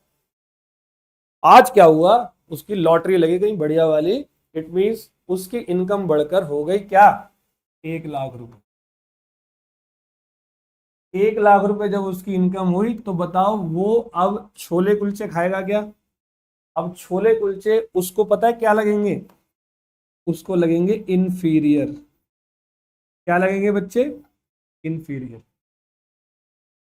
S1: आज क्या हुआ? उसकी लॉटरी लगी कहीं बढ़िया वाली। इट मींस उसकी इनकम बढ़कर हो गई क्या? 1 लाख रुपए। 1 लाख रुपए जब उसकी इनकम हुई तो बताओ वो अब छोले कुलचे खाएगा क्या? अब छोले कुलचे उसको पता है क्या लगेंगे? उसको लगेंगे इंफीरियर। क्या लगेंगे बच्चे? इंफीरियर।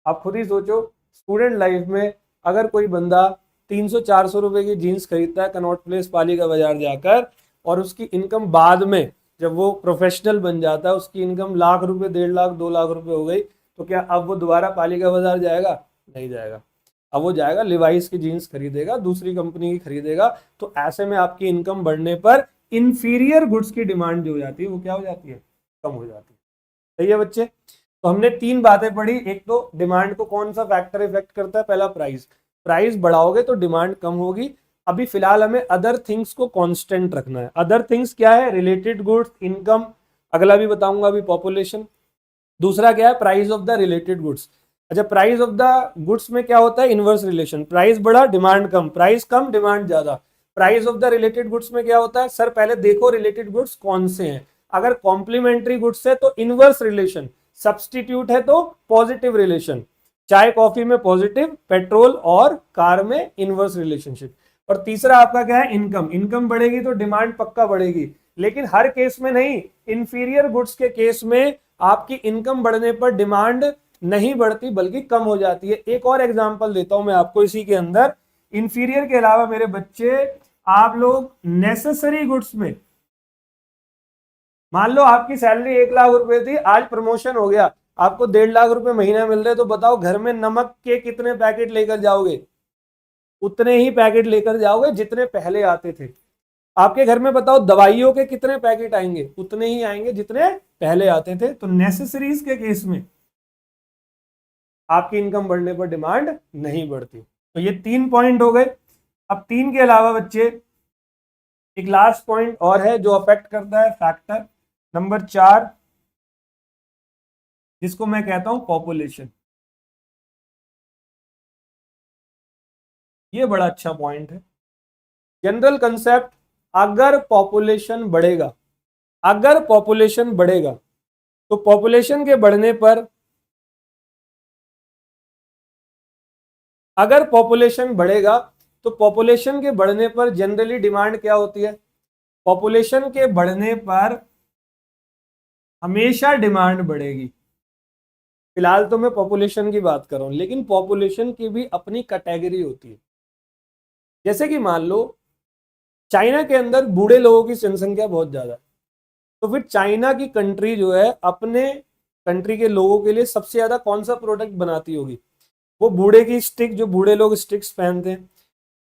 S1: आप खुद ही सोचो, स्टूडेंट लाइफ में अगर कोई बंदा 300-400 रुपए की जीन्स खरीदता है कनॉट प्लेस पालिका बाजार जाकर, और उसकी इनकम बाद में जब वो प्रोफेशनल बन जाता है उसकी इनकम लाख रुपए, 1.5 लाख, 2 लाख रुपए हो गई, तो क्या अब वो दोबारा पालिका बाजार जाएगा? नहीं जाएगा। अब वो जाएगा लिवाइस की जीन्स खरीदेगा, दूसरी कंपनी की खरीदेगा। तो ऐसे में आपकी इनकम बढ़ने पर इंफीरियर गुड्स की डिमांड जो हो जाती है वो क्या हो जाती है? कम हो जाती है। सही है बच्चे। तो हमने 3 बातें पढ़ी। एक तो डिमांड को कौन सा फैक्टर इफेक्ट करता है? पहला प्राइस। प्राइस बढ़ाओगे तो डिमांड कम होगी। अभी फिलहाल हमें अदर थिंग्स को कांस्टेंट रखना है। अदर थिंग्स क्या है? रिलेटेड गुड्स, इनकम, अगला भी बताऊंगा अभी, पॉपुलेशन। दूसरा क्या है? Price of the related goods. अच्छा, प्राइस ऑफ द गुड्स में क्या होता है? Inverse relation. प्राइस बढ़ा, डिमांड कम, प्राइस कम, डिमांड ज्यादा। Price of the related goods में क्या होता है? सर पहले देखो रिलेटेड गुड्स कौन से हैं। अगर कॉम्प्लीमेंट्री गुड्स है तो इनवर्स रिलेशन, सब्सटीट्यूट है तो पॉजिटिव रिलेशन। चाय कॉफी में पॉजिटिव, पेट्रोल और कार में इनवर्स रिलेशनशिप। और तीसरा आपका क्या है? इनकम। इनकम बढ़ेगी तो डिमांड पक्का बढ़ेगी। लेकिन हर केस में नहीं, इंफीरियर गुड्स के केस में आपकी इनकम बढ़ने पर डिमांड नहीं बढ़ती बल्कि कम हो जाती है। एक और एग्जांपल देता हूं मैं आपको इसी के अंदर। इंफीरियर के अलावा मेरे बच्चे, आप लोग नेसेसरी गुड्स में, मान लो आपकी सैलरी 1 लाख रुपए थी, आज प्रमोशन हो गया, आपको 1.5 लाख रुपए महीना मिल रहे, तो बताओ घर में नमक के कितने पैकेट लेकर जाओगे? उतने ही पैकेट लेकर जाओगे जितने पहले आते थे। आपके घर में बताओ दवाइयों के कितने पैकेट आएंगे? उतने ही आएंगे जितने पहले आते थे। तो नेसेसरीज के केस में आपकी इनकम बढ़ने पर डिमांड नहीं बढ़ती। तो ये 3 पॉइंट हो गए। अब 3 के अलावा बच्चे एक लास्ट पॉइंट और है जो अफेक्ट करता है, फैक्टर नंबर 4, जिसको मैं कहता हूं पॉपुलेशन। ये बड़ा अच्छा पॉइंट है। जनरल कंसेप्ट, अगर पॉपुलेशन बढ़ेगा, अगर पॉपुलेशन बढ़ेगा तो पॉपुलेशन के बढ़ने पर, अगर पॉपुलेशन बढ़ेगा तो पॉपुलेशन के बढ़ने पर जनरली डिमांड क्या होती है? पॉपुलेशन के बढ़ने पर हमेशा डिमांड बढ़ेगी। फिलहाल तो मैं पॉपुलेशन की बात कर रहा हूं, लेकिन पॉपुलेशन की भी अपनी कैटेगरी होती है। जैसे कि मान लो चाइना के अंदर बूढ़े लोगों की जनसंख्या बहुत ज्यादा है, तो फिर चाइना की कंट्री जो है अपने कंट्री के लोगों के लिए सबसे ज्यादा कौन सा प्रोडक्ट बनाती होगी? वो बूढ़े की स्टिक, जो बूढ़े लोग स्टिक्स पहनते हैं,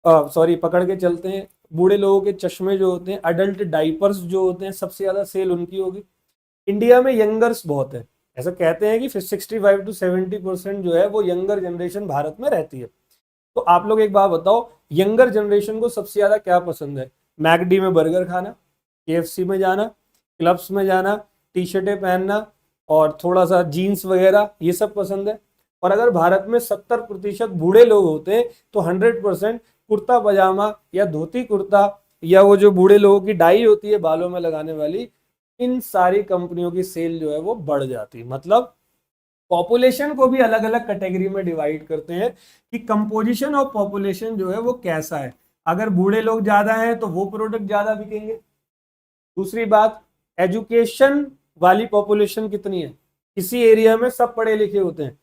S1: सॉरी पकड़ के चलते हैं, बूढ़े लोगों के चश्मे जो होते हैं, अडल्ट डाइपर्स जो होते हैं, सबसे ज्यादा सेल उनकी होगी। इंडिया में यंगर्स बहुत है, ऐसा कहते हैं कि 65 to 70% जो है वो यंगर जनरेशन भारत में रहती है। तो आप लोग एक बात बताओ, यंगर जनरेशन को सबसे ज्यादा क्या पसंद है? मैकडी में बर्गर खाना, केएफसी में जाना, क्लब्स में जाना, टी शर्टें पहनना और थोड़ा सा जीन्स वगैरह, ये सब पसंद है। और अगर भारत में 70% बूढ़े लोग होते हैं तो 100% कुर्ता पजामा या धोती कुर्ता, या वो जो बूढ़े लोगों की डाई होती है बालों में लगाने वाली, इन सारी कंपनियों की सेल जो है वो बढ़ जाती है। मतलब पॉपुलेशन को भी अलग अलग कैटेगरी में डिवाइड करते हैं कि कंपोजिशन ऑफ पॉपुलेशन जो है वो कैसा है। अगर बूढ़े लोग ज्यादा हैं तो वो प्रोडक्ट ज्यादा बिकेंगे। दूसरी बात, एजुकेशन वाली पॉपुलेशन कितनी है? किसी एरिया में सब पढ़े लिखे होते हैं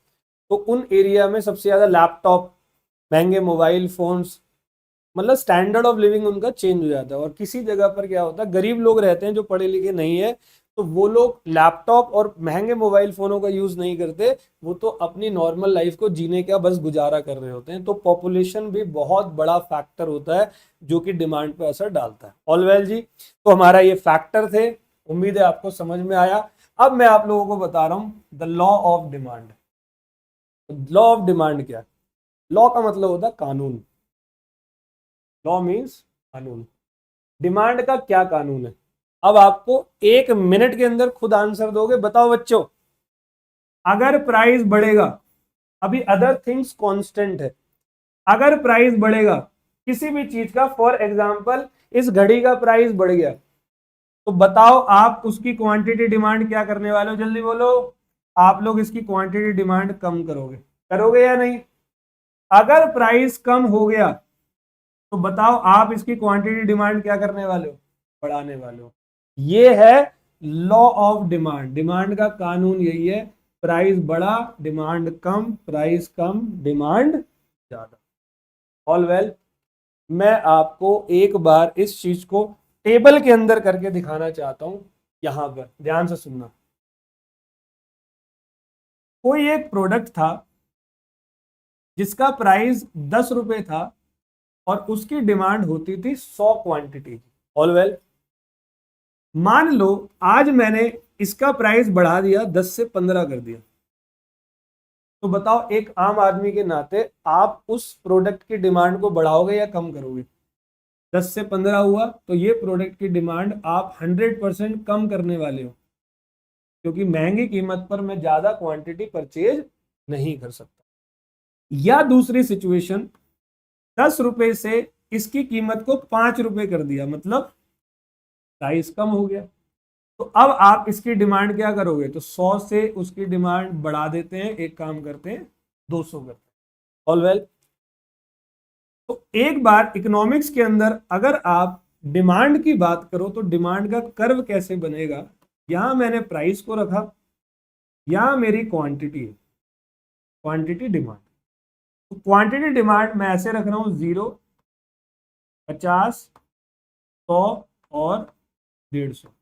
S1: तो उन एरिया में सबसे ज्यादा लैपटॉप, महंगे मोबाइल फोन्स, मतलब स्टैंडर्ड ऑफ लिविंग उनका चेंज हो जाता है। और किसी जगह पर क्या होता है, गरीब लोग रहते हैं जो पढ़े लिखे नहीं है, तो वो लोग लैपटॉप और महंगे मोबाइल फोनों का यूज नहीं करते, वो तो अपनी नॉर्मल लाइफ को जीने का बस गुजारा कर रहे होते हैं। तो पॉपुलेशन भी बहुत बड़ा फैक्टर होता है जो कि डिमांड पर असर डालता है। ऑल वेल जी, तो हमारा ये फैक्टर थे, उम्मीद है आपको समझ में आया। अब मैं आप लोगों को बता रहा हूं the law of demand. Law of demand क्या है? लॉ का मतलब होता है कानून। लॉ मीन्स कानून। डिमांड का क्या कानून है? अब आपको 1 मिनट के अंदर खुद आंसर दोगे। बताओ बच्चों, अगर प्राइस बढ़ेगा, अभी अदर थिंग्स कांस्टेंट है, अगर प्राइस बढ़ेगा किसी भी चीज का, फॉर एग्जांपल इस घड़ी का प्राइस बढ़ गया, तो बताओ आप उसकी क्वांटिटी डिमांड क्या करने वाले हो? जल्दी बोलो। आप लोग इसकी क्वांटिटी डिमांड कम करोगे, करोगे या नहीं? अगर प्राइस कम हो गया तो बताओ आप इसकी क्वांटिटी डिमांड क्या करने वाले हो? बढ़ाने वाले हो। ये है लॉ ऑफ डिमांड। डिमांड का कानून यही है, प्राइस बढ़ा डिमांड कम, प्राइस कम डिमांड ज्यादा। ऑल वेल, मैं आपको एक बार इस चीज को टेबल के अंदर करके दिखाना चाहता हूं। यहां पर ध्यान से सुनना। कोई एक प्रोडक्ट था जिसका प्राइस 10 रुपए था और उसकी डिमांड होती थी 100 क्वांटिटी की। ऑल वेल, मान लो आज मैंने इसका प्राइस बढ़ा दिया, 10 से 15 कर दिया, तो बताओ एक आम आदमी के नाते आप उस प्रोडक्ट की डिमांड को बढ़ाओगे या कम करोगे? 10 से 15 हुआ तो ये प्रोडक्ट की डिमांड आप 100% कम करने वाले हो, क्योंकि महंगी कीमत पर मैं ज्यादा क्वांटिटी परचेज नहीं कर सकता। या दूसरी सिचुएशन, 10 रुपए से इसकी कीमत को 5 रुपए कर दिया, मतलब प्राइस कम हो गया। तो अब आप इसकी डिमांड क्या करोगे? तो 100 से उसकी डिमांड बढ़ा देते हैं, एक काम करते हैं 200 करते हैं। ऑल वेल, तो एक बार इकोनॉमिक्स के अंदर अगर आप डिमांड की बात करो तो डिमांड का कर्व कैसे बनेगा, यहां मैंने प्राइस को रखा, यहां मेरी क्वांटिटी है, क्वांटिटी डिमांड। तो क्वांटिटी डिमांड मैं ऐसे रख रहा हूं 0, 50, 100 और 150।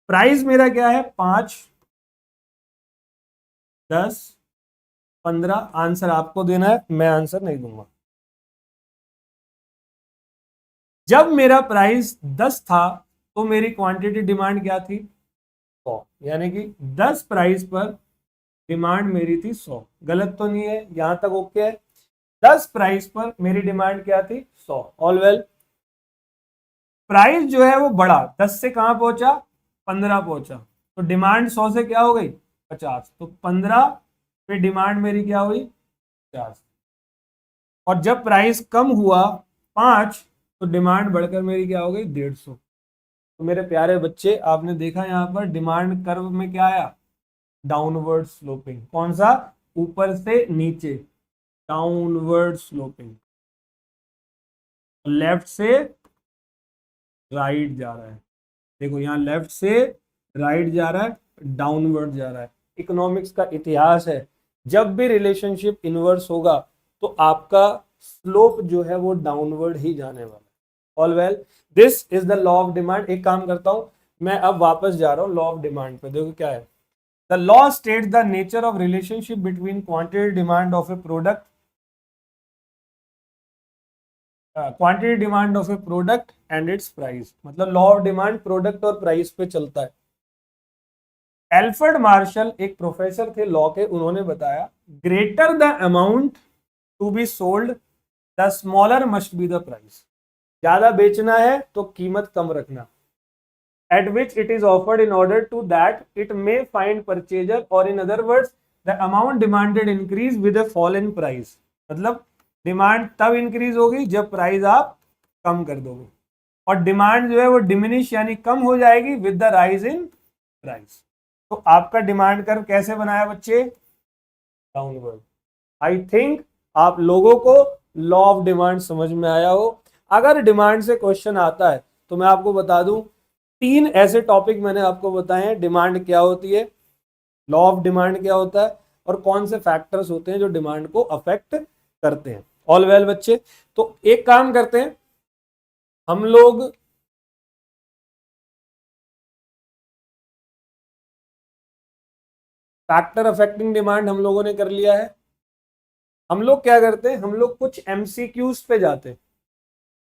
S1: प्राइस मेरा क्या है 5, 10, 15। आंसर आपको देना है, मैं आंसर नहीं दूंगा। जब मेरा प्राइस 10 था तो मेरी क्वांटिटी डिमांड क्या थी 100, यानी कि 10 प्राइस पर डिमांड मेरी थी 100। गलत तो नहीं है, यहां तक ओके है। 10 प्राइस पर मेरी डिमांड क्या थी 100, ऑल वेल। प्राइस जो है वो बढ़ा, 10 से कहां पहुंचा 15 पहुंचा, तो डिमांड 100 से क्या हो गई 50, तो 15 पे डिमांड मेरी क्या हुई 50। और जब प्राइस कम हुआ 5, तो डिमांड बढ़कर मेरी क्या हो गई 150। तो मेरे प्यारे बच्चे, आपने देखा यहाँ पर डिमांड कर्व में क्या आया, डाउनवर्ड स्लोपिंग। कौन सा, ऊपर से नीचे, डाउनवर्ड स्लोपिंग। लेफ्ट से राइट जा रहा है, देखो यहाँ लेफ्ट से राइट जा रहा है, डाउनवर्ड जा रहा है। इकोनॉमिक्स का इतिहास है, जब भी रिलेशनशिप इनवर्स होगा तो आपका स्लोप जो है वो डाउनवर्ड ही जाने वाला है। All well, this is the law of demand. एक काम करता हूं, मैं अब वापस जा रहा हूं लॉ ऑफ डिमांड पे। देखो क्या है, the law states the nature of relationship between quantity demand of a product, quantity demand of a product and its price. मतलब लॉ ऑफ डिमांड प्रोडक्ट और प्राइस पे चलता है। एल्फ्रेड मार्शल एक प्रोफेसर थे लॉ के, उन्होंने बताया greater the amount to be sold the smaller must be the price. ज्यादा बेचना है तो कीमत कम रखना, at which it is offered in order to that it may find purchaser, or in other words the amount demanded increase with a fall in price। मतलब demand तब increase होगी जब प्राइस आप कम कर दोगे, और डिमांड जो है वो डिमिनिश यानी कम हो जाएगी with the rise in price. तो आपका डिमांड कर्व कैसे बनाया बच्चे, डाउनवर्ड। आई थिंक आप लोगों को लॉ ऑफ डिमांड समझ में आया हो। अगर डिमांड से क्वेश्चन आता है तो मैं आपको बता दूं, 3 ऐसे टॉपिक मैंने आपको बताए हैं, डिमांड क्या होती है, लॉ ऑफ डिमांड क्या होता है, और कौन से फैक्टर्स होते हैं जो डिमांड को अफेक्ट करते हैं। ऑल वेल बच्चे, तो एक काम करते हैं हम लोग, फैक्टर अफेक्टिंग डिमांड हम लोगों ने कर लिया है। हम लोग क्या करते हैं, हम लोग कुछ एमसीक्यूज पे जाते हैं,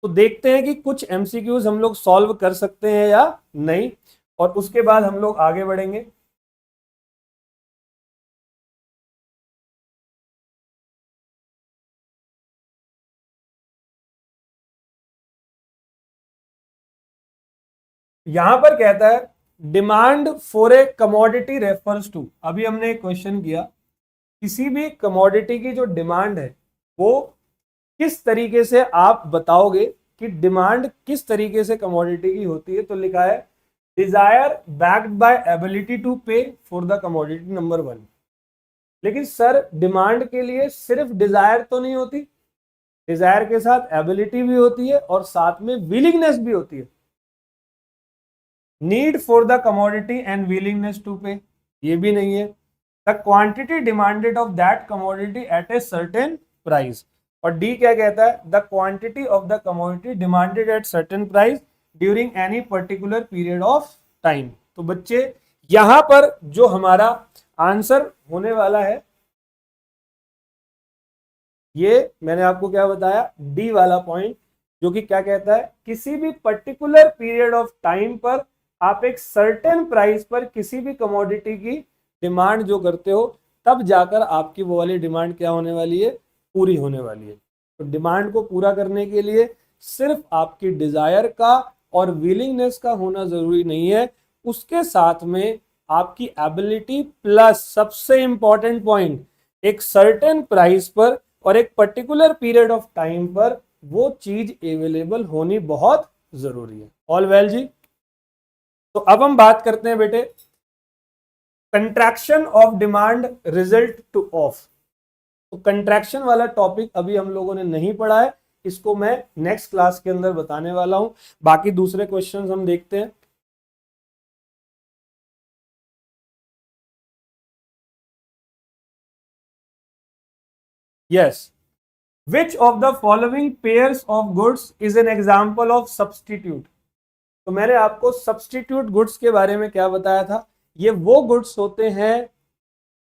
S1: तो देखते हैं कि कुछ एमसीक्यूज हम लोग सॉल्व कर सकते हैं या नहीं, और उसके बाद हम लोग आगे बढ़ेंगे। यहां पर कहता है demand for a commodity refers to, अभी हमने एक क्वेश्चन किया, किसी भी कमोडिटी की जो डिमांड है वो किस तरीके से आप बताओगे कि डिमांड किस तरीके से कमोडिटी की होती है, तो लिखा है desire backed by ability to pay for the commodity number 1। लेकिन सर डिमांड के लिए सिर्फ डिजायर तो नहीं होती, डिजायर के साथ एबिलिटी भी होती है और साथ में विलिंगनेस भी होती है। Need for the commodity and willingness to pay, ये भी नहीं है। The quantity demanded of that commodity at a certain price, और डी क्या कहता है, the quantity of the commodity demanded at certain price during any particular period of time. तो बच्चे यहां पर जो हमारा आंसर होने वाला है, ये मैंने आपको क्या बताया, डी वाला पॉइंट, जो कि क्या कहता है, किसी भी पर्टिकुलर पीरियड ऑफ टाइम पर आप एक सर्टेन प्राइस पर किसी भी कमोडिटी की डिमांड जो करते हो, तब जाकर आपकी वो वाली डिमांड क्या होने वाली है, पूरी होने वाली है। तो डिमांड को पूरा करने के लिए सिर्फ आपकी डिजायर का और विलिंगनेस का होना जरूरी नहीं है, उसके साथ में आपकी एबिलिटी प्लस सबसे इंपॉर्टेंट पॉइंट, एक सर्टेन प्राइस पर और एक पर्टिकुलर पीरियड ऑफ टाइम पर वो चीज अवेलेबल होनी बहुत जरूरी है। ऑल वेल जी। तो अब हम बात करते हैं बेटे contraction of demand result two of. तो कंट्रैक्शन वाला टॉपिक अभी हम लोगों ने नहीं पढ़ा है, इसको मैं नेक्स्ट क्लास के अंदर बताने वाला हूं। बाकी दूसरे क्वेश्चंस हम देखते हैं। Yes, which of the following pairs of goods is an example of substitute. तो मैंने आपको सब्सटीट्यूट गुड्स के बारे में क्या बताया था, ये वो गुड्स होते हैं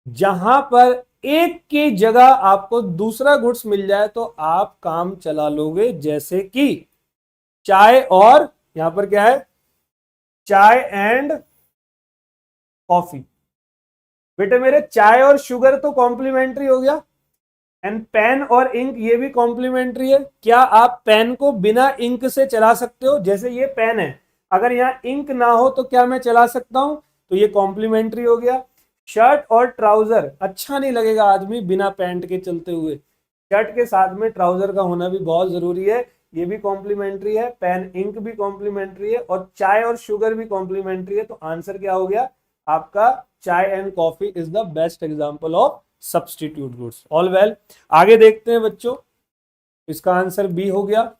S1: जहां पर एक की जगह आपको दूसरा गुड्स मिल जाए तो आप काम चला लोगे। जैसे कि चाय और, यहां पर क्या है, चाय एंड कॉफी। बेटे मेरे चाय और शुगर तो कॉम्प्लीमेंट्री हो गया, एंड पेन और इंक ये भी कॉम्प्लीमेंट्री है। क्या आप पेन को बिना इंक से चला सकते हो? जैसे ये पेन है, अगर यहाँ इंक ना हो तो क्या मैं चला सकता हूं? तो ये कॉम्प्लीमेंट्री हो गया। शर्ट और ट्राउजर, अच्छा नहीं लगेगा आदमी बिना पैंट के चलते हुए, शर्ट के साथ में ट्राउजर का होना भी बहुत जरूरी है, ये भी कॉम्प्लीमेंट्री है। पेन इंक भी कॉम्प्लीमेंट्री है, और चाय और शुगर भी कॉम्प्लीमेंट्री है। तो आंसर क्या हो गया आपका? चाय and coffee is the best example of substitute goods. All well, आगे देखते हैं बच्चों, इसका आंसर बी हो गया।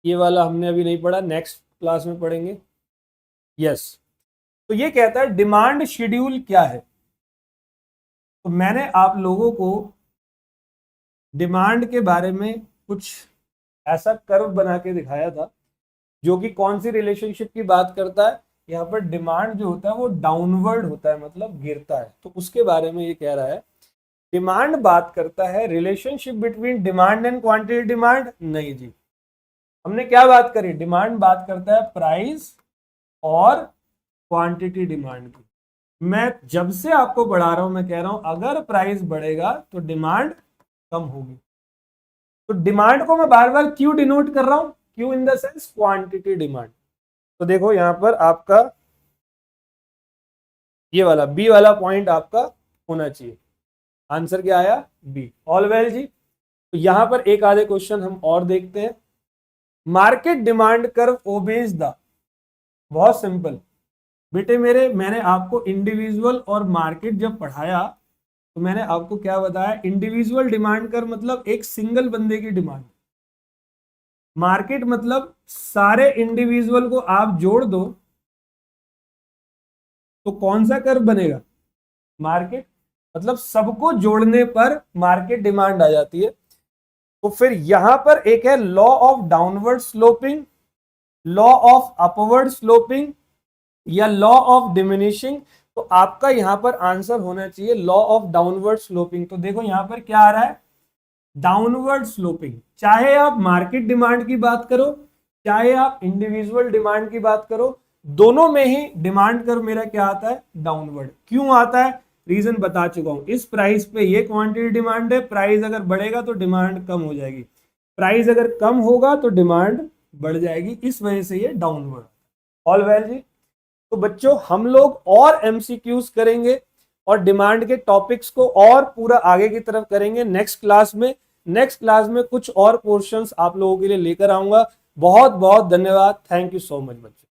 S1: ये वाला हमने अभी नहीं पढ़ा, नेक्स्ट क्लास में पढ़ेंगे। यस, तो ये कहता है डिमांड शेड्यूल क्या है। तो मैंने आप लोगों को डिमांड के बारे में कुछ ऐसा कर्व बना के दिखाया था जो कि कौन सी रिलेशनशिप की बात करता है। यहाँ पर डिमांड जो होता है वो डाउनवर्ड होता है, मतलब गिरता है। तो उसके बारे में ये कह रहा है डिमांड बात करता है relationship between demand and quantity demand. नहीं जी, हमने क्या बात करी? डिमांड बात करता है प्राइस और क्वांटिटी डिमांड की। मैं जब से आपको पढ़ा रहा हूं मैं कह रहा हूं अगर प्राइस बढ़ेगा तो डिमांड कम होगी। तो डिमांड को मैं बार बार क्यों डिनोट कर रहा हूं? क्यों in the sense quantity demand. तो देखो यहां पर आपका ये वाला बी वाला पॉइंट आपका होना चाहिए। आंसर क्या आया? बी। ऑल वेल जी। तो यहां पर एक आधे क्वेश्चन हम और देखते हैं। Market demand curve obeys the, बहुत सिंपल बेटे मेरे, मैंने आपको इंडिविजुअल और मार्केट जब पढ़ाया तो मैंने आपको क्या बताया? इंडिविजुअल डिमांड कर्व मतलब एक सिंगल बंदे की डिमांड, मार्केट मतलब सारे इंडिविजुअल को आप जोड़ दो तो कौन सा कर्व बनेगा? मार्केट। मतलब सबको जोड़ने पर मार्केट डिमांड आ जाती है। तो फिर यहां पर एक है law of downward sloping, law of upward sloping, या लॉ ऑफ डिमिनिशिंग। तो आपका यहां पर आंसर होना चाहिए लॉ ऑफ डाउनवर्ड स्लोपिंग। तो देखो यहां पर क्या आ रहा है? Downward sloping. चाहे आप मार्केट डिमांड की बात करो, चाहे आप इंडिविजुअल डिमांड की बात करो, दोनों में ही डिमांड कर्व मेरा क्या आता है? डाउनवर्ड। क्यों आता है? रीजन बता चुका हूं। इस प्राइस पे ये क्वांटिटी डिमांड है, प्राइस अगर बढ़ेगा तो डिमांड कम हो जाएगी, प्राइस अगर कम होगा तो डिमांड बढ़ जाएगी, इस वजह से ये डाउनवर्ड। ऑल वेल जी। तो बच्चों हम लोग और एमसीक्यूज करेंगे और डिमांड के टॉपिक्स को और पूरा आगे की तरफ करेंगे नेक्स्ट क्लास में। नेक्स्ट क्लास में कुछ और पोर्शंस आप लोगों के लिए लेकर आऊंगा। बहुत बहुत धन्यवाद। थैंक यू सो मच बच्चों।